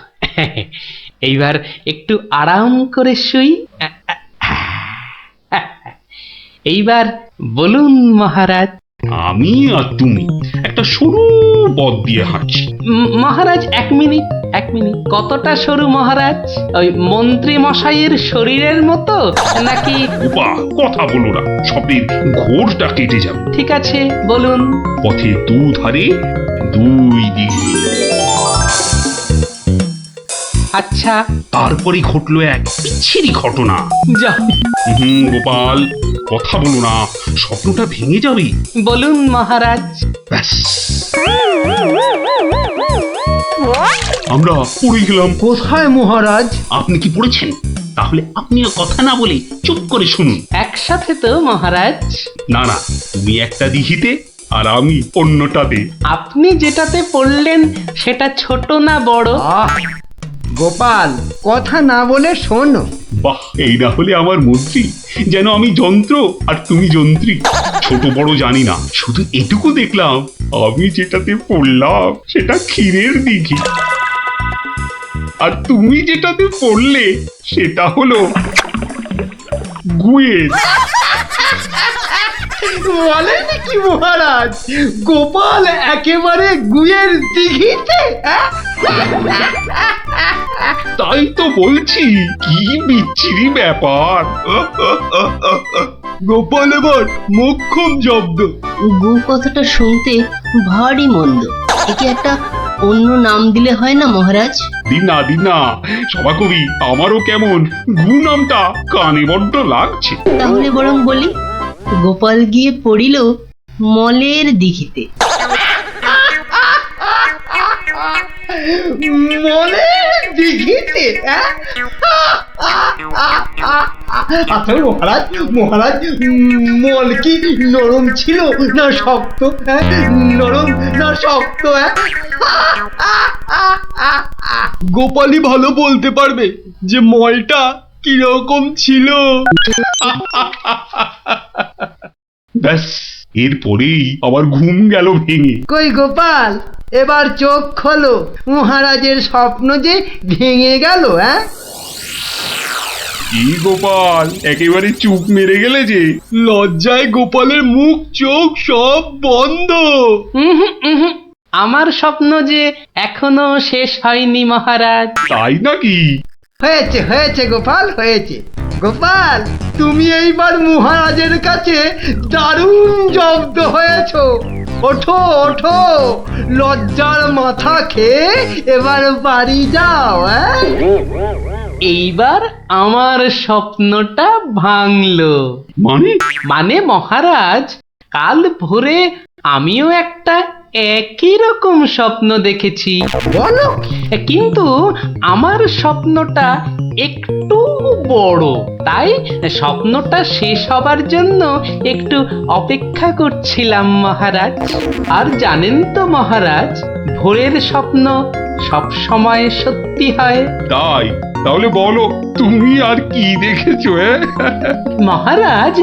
এইবার একটু আরাম করে শুই। এইবার বলুন মহারাজ। আমি আর তুমি একটা সরু পথ দিয়ে হাঁটছি। মহারাজ এক মিনিট। কতটা সরু মহারাজ? ওই মন্ত্রী মশাইয়ের শরীরের মতো নাকি? উপা, কথা বলো না, স্বপ্নের ঘোরটা কেটে যাবে। ঠিক আছে, বলুন। পথের দুধারে দুই দিকে। আচ্ছা। তারপরে ঘটলো এক বিচ্ছিরি ঘটনা। যা। গোপাল, কথা বলো না, স্বপ্নটা ভেঙে যাবে। বলুন মহারাজ। ব্যাস, আমরা পড়ে গেলাম। কোথায় মহারাজ? আপনি কি পড়েছেন? তাহলে আপনিও কথা না বলে চুপ করে শুনুন। একসাথে তো মহারাজ? না না, তুমি একটা দিঘিতে আর আমি অন্যটাতে। আপনি যেটাতে পড়লেন সেটা ছোট না বড়? গোপাল, কথা না বলে শোনো। বাহ, এই না হলে আমার মন্ত্রী, যেন আমি যন্ত্র আর তুমি যন্ত্রী। ছোট বড় জানি না, শুধু এটুকু দেখলাম, আমি যেটাতে পড়লাম সেটা ক্ষীরের দিঘি, আর তুমি যেটাতে পড়লে সেটা হলো গুয়ের। বলেন কি মহারাজ, গোপাল একেবারে গুয়ের দিঘিতে? তাই তো বলছি, কি বিচ্ছিরি ব্যাপার। গোপাল এবার মোক্ষম জব্দ। গু কথাটা শুনতে ভারী মন্দ, একে একটা অন্য নাম দিলে হয় না মহারাজ? দিন না সভাকবি, আমারও কেমন গু নামটা কানে বড্ড লাগছে। তাহলে বরং বলি, গোপাল গিয়ে পড়িল মলের দিঘিতে। মলের দিঘিতে? আচ্ছা মহারাজ, মল কি নরম ছিল না শক্ত? নরম না শক্ত? গোপালই ভালো বলতে পারবে যে মলটা কিরকম ছিল। ব্যাস, এরপরেই আবার ঘুম গেল ভেঙে। কই গোপাল, এবার চোখ খোলো, মহারাজের স্বপ্ন যে ভেঙে গেল। কি গোপাল, একেবারে চুপ মেরে গেলে যে? লজ্জায় গোপালের মুখ চোখ সব বন্ধ। আমার স্বপ্ন যে এখনো শেষ হয়নি মহারাজ। তাই নাকি? হয়েছে গোপাল, হয়েছে। গোপাল, তুমি এইবার মহারাজের কাছে দারুণ জব্দ হয়েছো। ওঠো, লজ্জার মাথা খেয়ে এবার বাড়ি যাও। এইবার আমার স্বপ্নটা ভাঙলো। মানে মহারাজ, কাল ভোরে আমিও একটা একই রকম স্বপ্ন দেখেছি। বলো? কিন্তু আমার স্বপ্নটা একটু বড়, তাই স্বপ্নটা শেষ হবার জন্য একটু অপেক্ষা করছিলাম মহারাজ। আর জানেন তো মহারাজ, ভোরের স্বপ্ন সব সময় সত্যি হয়। তাই? তাহলে বলো, তুমি আর কি দেখেছো? মহারাজ,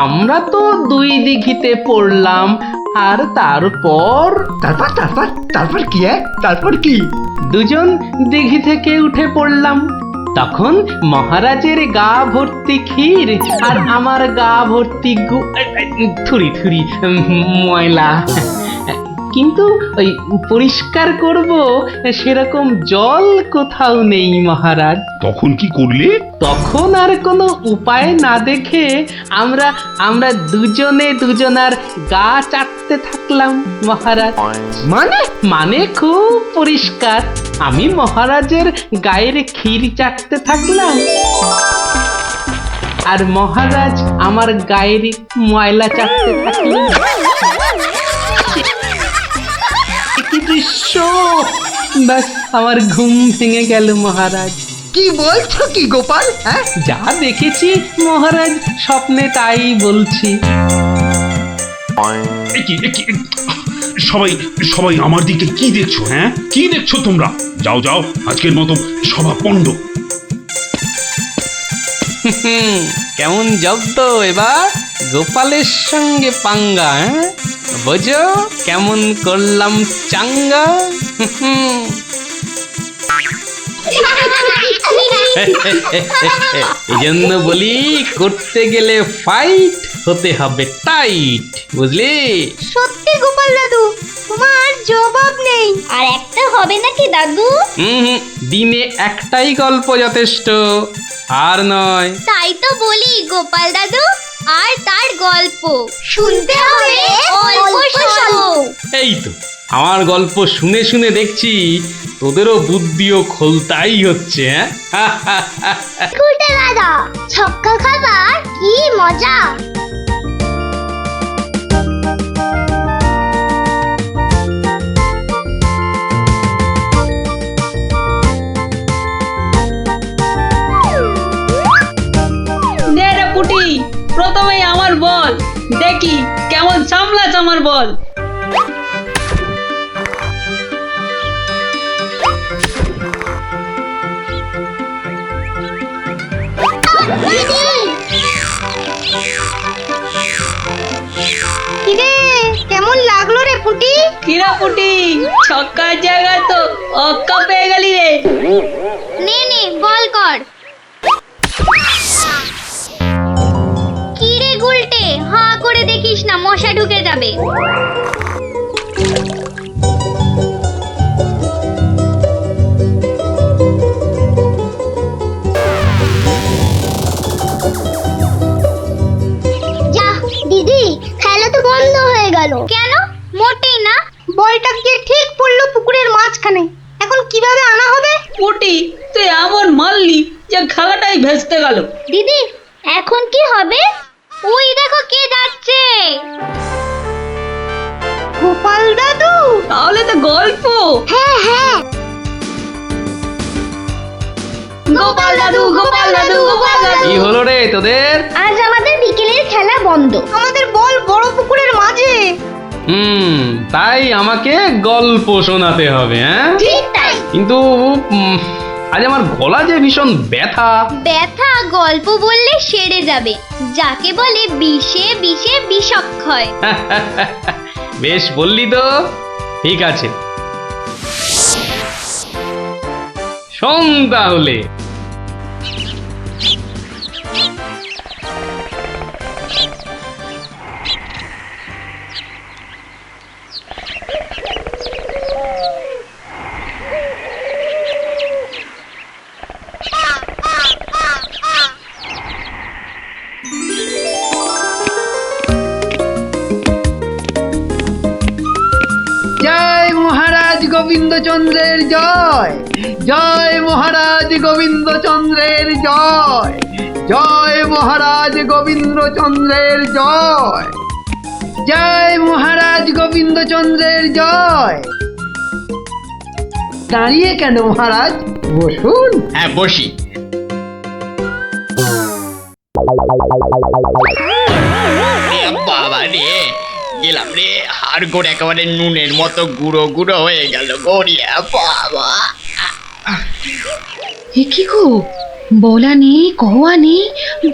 আমরা তো দুই দিঘিতে পড়লাম, আর তারপর কি? দুজন দিঘি থেকে উঠে পড়লাম। তখন মহারাজের গা ভর্তি ক্ষীর আর আমার গা ভর্তি থুরি ময়লা। কিন্তু ওই পরিষ্কার করব সেরকম জল কোথাও নেই মহারাজ। তখন কি করলে? তখন আর কোনো উপায় না দেখে আমরা আমরা দুজনে দুজনার গা চাটতে থাকলাম মহারাজ। মানে মানে খুব পরিষ্কার। আমি মহারাজের গায়ের ক্ষীর চাটতে থাকলাম, আর মহারাজ আমার গায়ের ময়লা চাটতে থাকলেন। কি দৃশ্য! ব্যাস আমার ঘুম ভেঙে গেল মহারাজ। কি বলছো কি গোপাল? হ্যাঁ, যা দেখেছি মহারাজ, স্বপ্নে তাই বলছি। সবাই সবাই আমার দিকে কি দেখছো? হ্যাঁ, কি দেখছো তোমরা? যাও যাও, আজকের মতো সভা পণ্ড। কেমন জব্দ এবার গোপালের সঙ্গে পাঙ্গা? হ্যাঁ, বোঝো কেমন করলাম চাঙ্গা। এই জন্য বলি, করতে গেলে ফাইট হতে হবে টাইট, বুঝলি? সত্যি গোপাল দাদু, তোমার জবাব নেই। আর একটা হবে নাকি দাদু? দিনে একটাই গল্প যথেষ্ট, আর নয়। তাই তো বলি গোপাল দাদু, আর তার গল্প শুনতে হবে অল্প স্বল্প। এই তো আমার গল্প শুনে শুনে দেখছি তোদেরও বুদ্ধিও খোলতাই হচ্ছে। গুলটে দাদা, ছক্কা খাবার কি মজা! নে রে পুটি, প্রথমেই আমার বল, দেখি কেমন সামলাস আমার বল। কিরে, কেমন লাগলো রে পুটি? কিরা পুটি, ছক্কার জায়গায় তো অক্কা পেয়ে গেলি রে। নে নে, বল কর। কিরে গুলটে, হাঁ করে দেখিস না, মশা ঢুকে যাবে। যা দিদি, খেলা তো বন্ধ হয়ে গেল। কেন? মোটেই না, বলটা গিয়ে ঠিক পড়লো পুকুরের মাঝখানে। এখন কিভাবে আনা হবে? পুটি, তুই এমন মারলি যে খেলাটাই ভেস্তে গেল। দিদি, এখন কি হবে? ওই দেখো কে যাচ্ছে। গোপাল দাদু। তাহলে তো গল্প। হ্যাঁ হ্যাঁ, গোপাল দাদু, গোপাল দাদু, গোপাল দাদু। কি হলো রে তোদের? আজ আমাদের বিকেলের খেলা বন্ধ। আমাদের বল বড় পুকুরের মাঝে। তাই আমাকে গল্প শোনাতে হবে? হ্যাঁ, ঠিক তাই। কিন্তু আজ আমার গলা যে ভীষণ ব্যথা। ব্যথা গল্প বললে সেরে যাবে, যাকে বলে বিষে বিষে বিষক্ষয়। বেশ বললি তো, ঠিক আছে, শোন তাহলে। জয় মহারাজ গোবিন্দচন্দ্রের জয়, জয় মহারাজ গোবিন্দচন্দ্রের জয়, জয় মহারাজ গোবিন্দচন্দ্রের জয়, জয় মহারাজ গোবিন্দচন্দ্রের জয়। দাঁড়িয়ে কেন মহারাজ, বসুন। হ্যাঁ, বসি। বাবা রে, গেলাম রে, হাড় গোড় একেবারে নুনের মতো গুঁড়ো গুঁড়ো হয়ে গেল গড়িয়া। বাবা, এ কি গো, বলা নেই কওয়া নেই,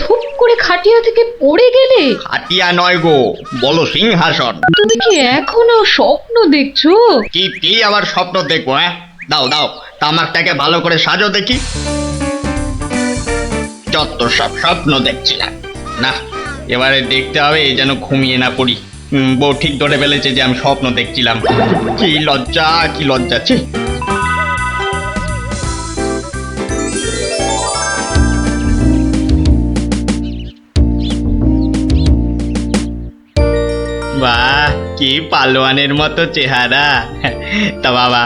ধুপ করে খাটিয়া থেকে পড়ে গেলে। হাতিয়া নয় গো, বলো সিংহাসন। তুমি কি এখনো স্বপ্ন দেখছো? কি আবার স্বপ্ন দেখবো? হ্যাঁ, দাও দাও, তামাকটাকে ভালো করে সাজো দেখি। যত সব স্বপ্ন দেখছিলাম, না এবারে দেখতে হবে যেন ঘুমিয়ে না পড়ি। বউ ঠিক ধরে ফেলেছে যে আমি স্বপ্ন দেখছিলাম। কি লজ্জা, কি লজ্জা! ছি! বাহ, কি পালোয়ানের মতো চেহারা! তা বাবা,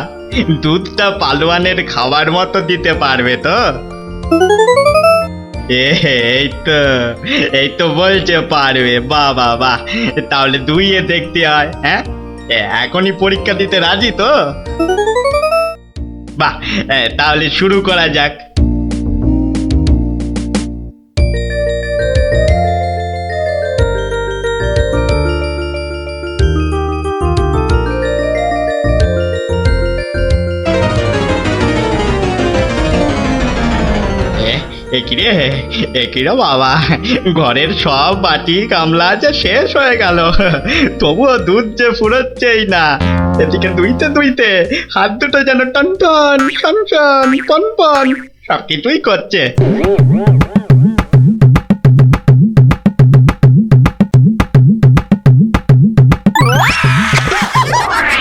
দুধটা পালোয়ানের খাবার মতো দিতে পারবে তো? এই তো বলছে পারবে। বাহ বাহ বাহ, তাহলে দুইয়ে দেখতে হয়। হ্যাঁ, এখনই পরীক্ষা দিতে রাজি তো? বাহ, তাহলে শুরু করা যাক। একিরে বাবা, ঘরের সব বাটি গামলা যে শেষ হয়ে গেল, তবুও দুধ যে ফুরোচ্ছেই না। এদিকে দুইতে দুইতে হাত দুটো যেন টন টন টন টন পন পন সব কিছুই করছে।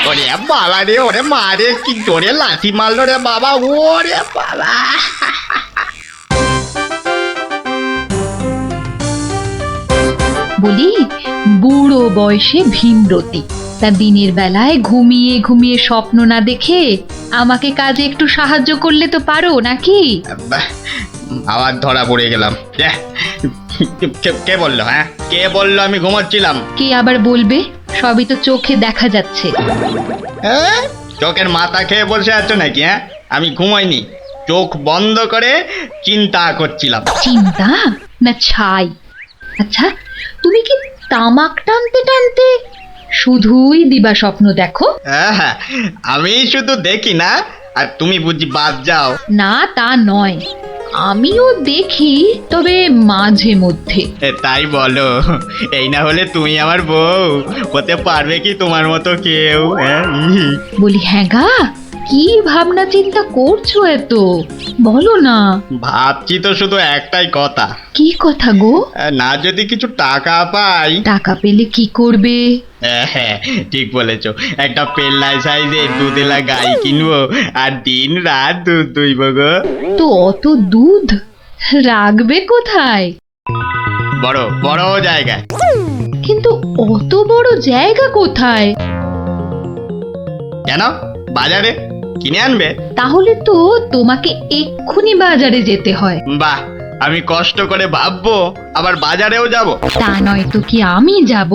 ওরে বাবা রে, ওরে মা রে, কি জোরে লাথি মারলো রে বাবা! ওরে বাবা! বলি, বুড়ো বয়সে ভীমরতি, তা দিনের বেলায় ঘুমিয়ে ঘুমিয়ে স্বপ্ন না দেখে আমাকে কাজে একটু সাহায্য করলে তো পারো নাকি? আবার ধরা পড়ে গেলাম। কে বললো? হ্যাঁ, কে বললো আমি ঘুমাচ্ছিলাম? কে আবার বলবে? সবই তো চোখে দেখা যাচ্ছে। চোখের মাথা খেয়ে বসে আছো নাকি? হ্যাঁ, আমি ঘুমাইনি, চোখ বন্ধ করে চিন্তা করছিলাম। চিন্তা না ছাই? আচ্ছা, তুমি কি তামাক টানতে টানতে শুধুই দিবা স্বপ্ন দেখো? হ্যাঁ, আমি শুধু দেখি না, আর তুমি বুঝি বাদ যাও? না, তা নয়, আমিও দেখি, তবে মাঝে মধ্যে। তাই বলো? এই না হলে তুমি আমার বউ হতে পারবে কি তোমার মতো কেউ? বলি, হ্যাঁ গা, কি ভাবনা চিন্তা করছো এত? বলো না। ভাবছি তো শুধু একটাই কথা। কি কথা গো? না, যদি কিছু টাকা পাই। টাকা পেলে কি করবে? হ্যাঁ, ঠিক বলেছো, একটা পেল্লাই সাইজের দুধেলা গাই কিনবো আর দিন রাত দুধ দুইব গো। তো অত দুধ রাখবে কোথায়? বড় বড় জায়গায়। কিন্তু অত বড় জায়গা কোথায়? কেন, বাজারে কিনে আনবে? তাহলে তো তোমাকে এক্ষুনি বাজারে যেতে হয়। বাহ, আমি কষ্ট করে ভাববো, আবার বাজারেও যাব? তা নয় তো কি আমি যাব?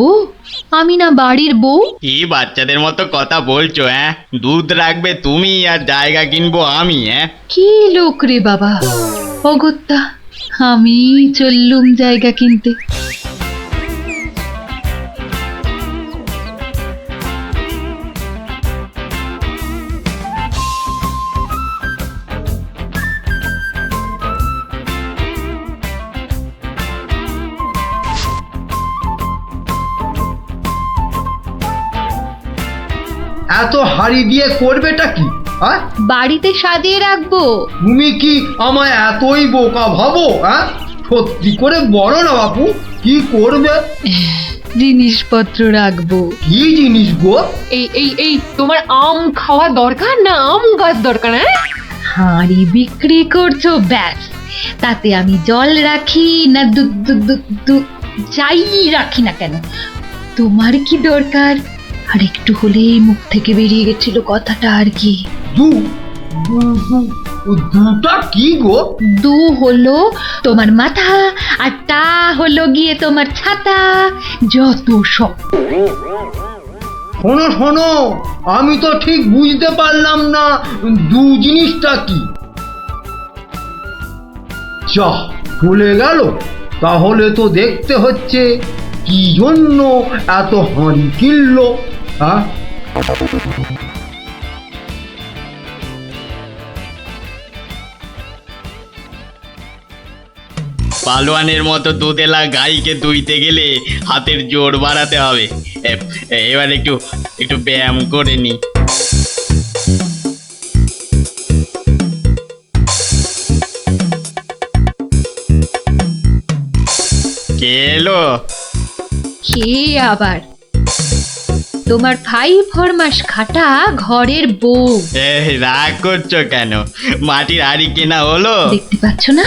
আমি না বাড়ির বউ? কি বাচ্চাদের মতো কথা বলছো? হ্যাঁ, দুধ রাখবে তুমি আর জায়গা কিনবো আমি? হ্যাঁ, কি লোক রে বাবা! অগত্যা আমি চললুম জায়গা কিনতে। এত হাড়ি দিয়ে করবেটা কি? হ্যাঁ, বাড়িতে সাজিয়ে রাখবো। তুমি কি আমায় এতই বোকা ভাবো? হ্যাঁ, সত্যি করে বলো না বাপু, কি করবে? জিনিসপত্র রাখবো। কি জিনিস গো? এই তোমার আম খাওয়া দরকার না আম গাছ দরকার? হাঁড়ি বিক্রি করছো, ব্যাস। তাতে আমি জল রাখি না দুধ যাই রাখি না কেন, তোমার কি দরকার? আর একটু হলেই মুখ থেকে বেরিয়ে গেছিল কথাটা আর কি। দুটা কি গো? দু হলো তোমার মাথা, আর টা হলো গিয়ে তোমার ছাতা, যত সব। শোনো শোনো, আমি তো ঠিক বুঝতে পারলাম না দু জিনিসটা কি। যা চলে গেল, তাহলে তো দেখতে হচ্ছে কি জন্য এত হাঁড়ি কিনলো। হ্যাঁ, পালোয়ানের মতো দুধেলা গাইকে দুইতে গেলে হাতের জোর বাড়াতে হবে। এবার একটু ব্যায়াম করে নি। কে এলো? কে আবার? তোমার 5 খাটা ঘরের বউ। রাগ করছো কেন? মাটির হাড়ি কেনা হলো? দেখতে পাচ্ছ না?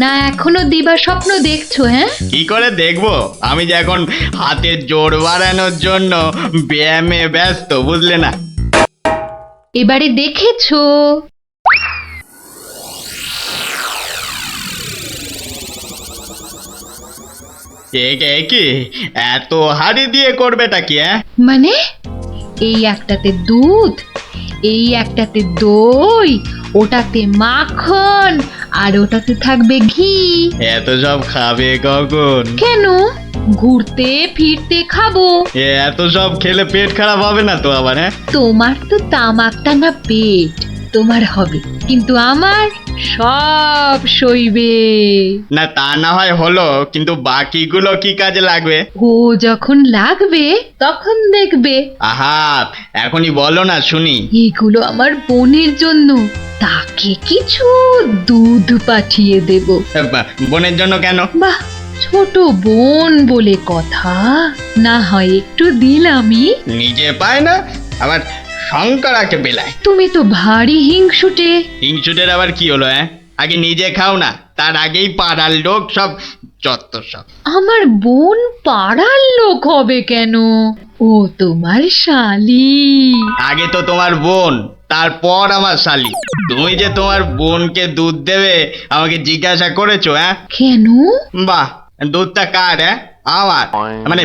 না এখনো দিবা স্বপ্ন দেখছো? হ্যাঁ, কি করে দেখবো? আমি যে এখন হাতের জোর বাড়ানোর জন্য ব্যায়ামে ব্যস্ত, বুঝলে না? এবারে দেখেছো? কি এত হাড়ি দিয়ে করবেটা কি? মানে এই একটাতে দুধ, এই একটাতে দই, ওটাতে মাখন, আর ওটাতে থাকবে ঘি। এত সব খাবে কখন? কেন? ঘুরতে ফিরতে খাবো। এত সব খেলে পেট খারাপ হবে না তো আবার? তোমার তো তামাক টানা পেট, তোমার হবে, কিন্তু আমার সব সইবে। না তা না হয় হলো, কিন্তু বাকিগুলো কি কাজে লাগবে? ও যখন লাগবে তখন দেখবে। আহা, এখনই বলো না শুনি। এগুলো আমার বোনের জন্য, তাকে কিছু দুধ পাঠিয়ে দেব। বোনের জন্য কেন? বাহ, ছোট বোন বলে কথা, না হয় একটু দিলামই। নিজে পায় না, আবার শঙ্করাকে বেলায়। তুমি তো ভারী হিংসুটে। হিংসুটের আবার কি হলো? আগে নিজে খাও না, তার আগেই পাড়ার লোক সব যত সব। আমার বোন পাড়ার লোক হবে কেন? ও তোমার শালি। আগে তো তোমার বোন, তারপর আমার শালি। তুমি যে তোমার বোনকে দুধ দেবে আমাকে জিজ্ঞাসা করেছো? কেন? বাহ, দুধটা কার? আমার, মানে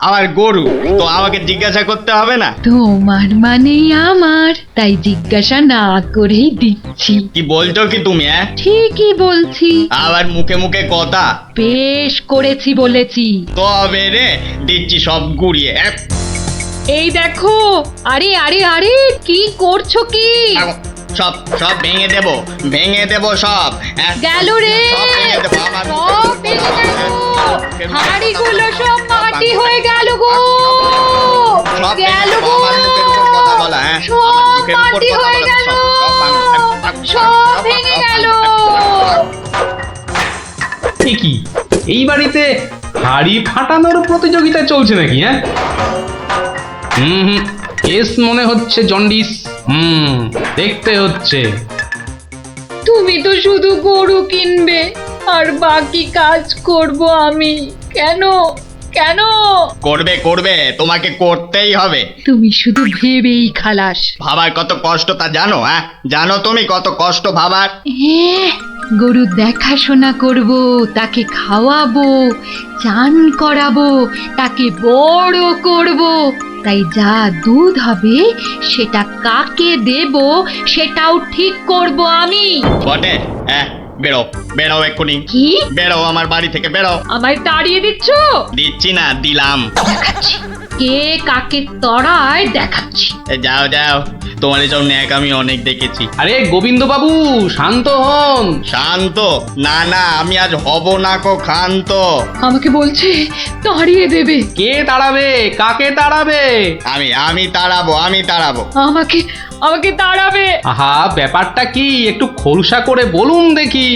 আমার গরু, তো আমাকে জিজ্ঞাসা করতে হবে না? তোমার মানেই আমার, তাই জিজ্ঞাসা না করেই দিচ্ছি। কি বলছো কি তুমি? ঠিকই বলছি। আবার মুখে মুখে কথা। বেশ করেছি বলেছি। তবে রে দিচ্ছি সব গুড়িয়ে। এই দেখো, আরে আরে আরে, কি করছো কি? সব সব ভেঙে দেবো, ভেঙে দেবো সব। গেল রে, সব ভেঙে দেবো, আমার সব ভেঙে গেল, হাঁড়িগুলো সব মাটি হয়ে গেল গো, গেল গো, সব মাটি হয়ে গেল, সব ভেঙে গেল। কি এই বাড়িতে হাড়ি ফাটানোর প্রতিযোগিতা চলছে নাকি? হুম, কেস মনে হচ্ছে জন্ডিস। দেখতে হচ্ছে। তুমি তো শুধু গরু কিনবে আর বাকি কাজ করব আমি। কেন কেন? করবে করবে, তোমাকে করতেই হবে। তুমি শুধু ভেবেই খালাস। ভাবার কত কষ্ট তা জানো? জানো তুমি কত কষ্ট ভাবার? হ্যাঁ, গরু দেখাশোনা করব, তাকে খাওয়াবো, চান করাবো, তাকে বড় করব, তাই যা দুধ হবে সেটা কাকে দেব সেটাও ঠিক করব আমি। বটে? বেরো বেরো এক্ষুনি। কি? বেরো আমার বাড়ি থেকে, বেরো। আমায় তাড়িয়ে দিচ্ছ? দিচ্ছি না, দিলাম। দেখাচ্ছি কে কাকে তড়ায়, দেখাচ্ছি। যাও যাও, তোমার এসব ন্যাক আমি অনেক দেখেছি। আরে গোবিন্দ বাবু, শান্ত হন। শান্ত? না না, আমি আজ হব না কো ক্ষান্ত। আমাকে বলছে তাড়িয়ে দেবে। কে তাড়াবে? কাকে তাড়াবে? আমি তাড়াবো, আমি তাড়াবো। আমাকে আমাকে তাড়াবে। আহা, ব্যাপারটা কি একটু খোলসা করে বলুন দেখি।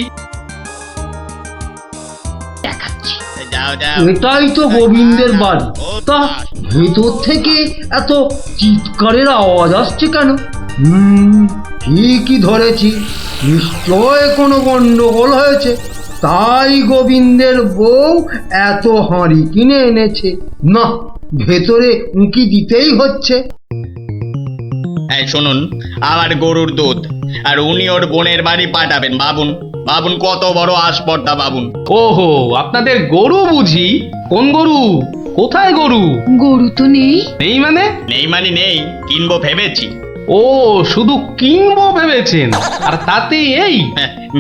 দেখাচ্ছি। যাও যাও। এটাই তো গোবিন্দের বাড়ি। তা ভেতর থেকে এত চিৎকারের আওয়াজ আসছে কেন? ঠিকই ধরেছি, নিশ্চয় কোনো গন্ডগোল হয়েছে, তাই গোবিন্দের বউ এত হাঁড়ি কিনে এনেছে। না, ভেতরে উঁকি দিতেই হচ্ছে। এই শুনুন, আমার গরুর দুধ, আর উনি ওর বোনের বাড়ি পাঠাবেন। ভাবুন ভাবুন কত বড় আসপর্দা, ভাবুন। ওহো, আপনাদের গরু বুঝি? কোন গরু? কোথায় গরু? গরু তো নেই। নেই মানে? নেই মানে নেই, কিনবো ভেবেছি। ও, শুধু কিনবো ভেবেছেন? আর তাতে এই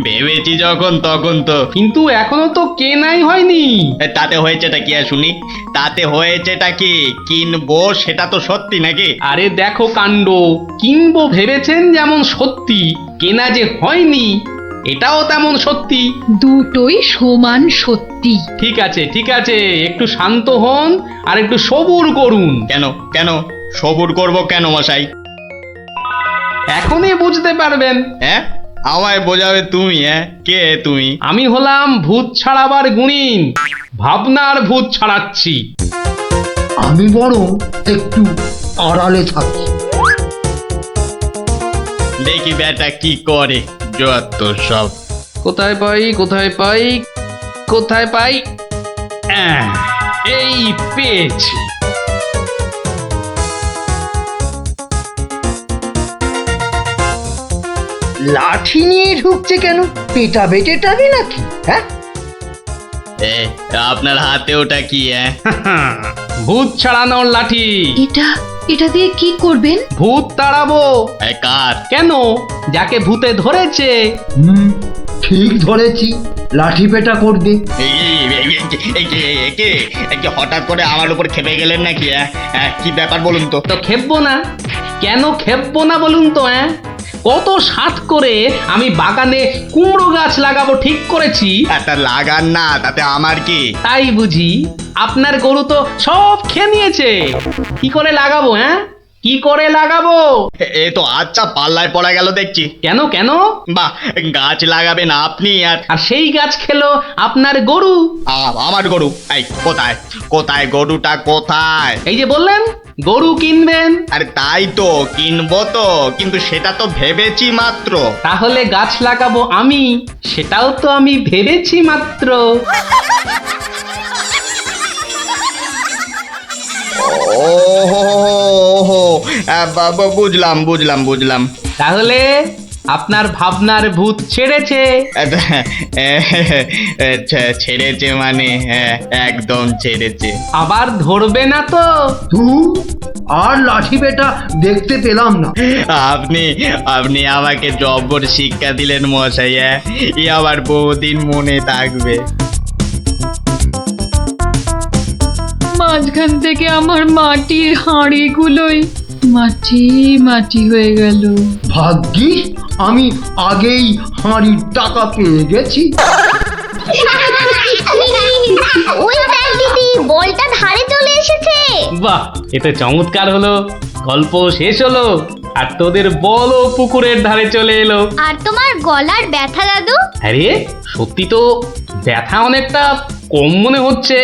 ভেবেছি যখন তখন তো। কিন্তু এখনো তো কেনাই হয়নি। তাতে হয়েছেটা কি শুনি? তাতে হয়েছেটা কি? কিনবো সেটা তো সত্যি নাকি? আরে দেখো কাণ্ড, কিনবো ভেবেছেন যেমন সত্যি, কেনা যে হয়নি এটাও তেমন সত্যি। দুটোই সমান সত্যি। ঠিক আছে ঠিক আছে, একটু শান্ত হন আর একটু সবুর করুন। কেন কেন সবুর করব কেন মশাই? এখনই বুঝতে পারবেন। আমায় বোঝাবে তুমি? কে তুমি? আমি হলাম ভূত ছাড়াবার গুণিন, ভাবনার ভূত ছাড়াচ্ছি। আমি বরং একটু আড়ালে থাকি। দেখি বেটা কি করে, যত সব। কোথায় পাই কোথায় পাই কোথায় পাই এই পেয়েছি। লাঠি নিয়ে ঢুকছে কেন? পেটাবে টেটাবে নাকি? হ্যাঁ, আপনার হাতে ওটা কি? ভূত ছাড়ানোর লাঠি। এটা দিয়ে কি করবেন? ভূত তাড়াবো। কার? কেন? যাকে ভূতে ধরেছে। ঠিক ধরেছি, লাঠি পেটা করবে। হঠাৎ করে আমার উপর খেপে গেলেন নাকি? কি ব্যাপার বলুন তো? তো খেপবো না কেন? খেপবো না বলুন তো? কত সাত করে আমি বাগানে কুমড়ো গাছ লাগাবো ঠিক করেছি। তা লাগান না, তাতে আমার কি? তাই বুঝি? আপনার গরু তো সব খেয়ে নিয়েছে। কি করে লাগাবো? কি করে লাগাবো? এ তো আচ্ছা পাল্লায় পড়া গেল দেখছি। কেন কেন? বাহ, গাছ লাগাবেন আপনি আর সেই গাছ খেলো আপনার গরু। আমার গরু? এই কোথায় কোথায় গরুটা কোথায়? এই যে বললেন গরু কিনবেন। আরে তাই তো কিনবো তো, কিন্তু সেটা তো ভেবেছি মাত্র। তাহলে গাছ লাগাবো আমি, সেটাও তো আমি ভেবেছি মাত্র। ওহো, বুঝলাম বুঝলাম বুঝলাম। তাহলে আপনার ভাবনার ভূত ছেড়েছে। ছেড়েছে মানে? একদম ছেড়েছে। আবার ধরবে না তো? আর লাঠি পেটা দেখতে পেলাম না। আপনি আপনি আমাকে জব্বর শিক্ষা দিলেন মশাই। এ আবার বহুদিন মনে থাকবে। মাঝখান থেকে আমার মাটির হাঁড়িগুলোই মাটি মাটি হয়ে গেল। ভাগ্যিস আমি আগেই হাঁড়ির টাকা পেয়ে গেছি। ওই দেখ দিদি, বলটা ধারে চলে এসেছে। বাহ, এতে চমৎকার হলো। গল্প শেষ হলো আর তোদের বল পুকুরের ধারে চলে এলো। আর তোমার গলার ব্যথা দাদু? আরে সত্যি তো ব্যথা অনেকটা কম মনে হচ্ছে।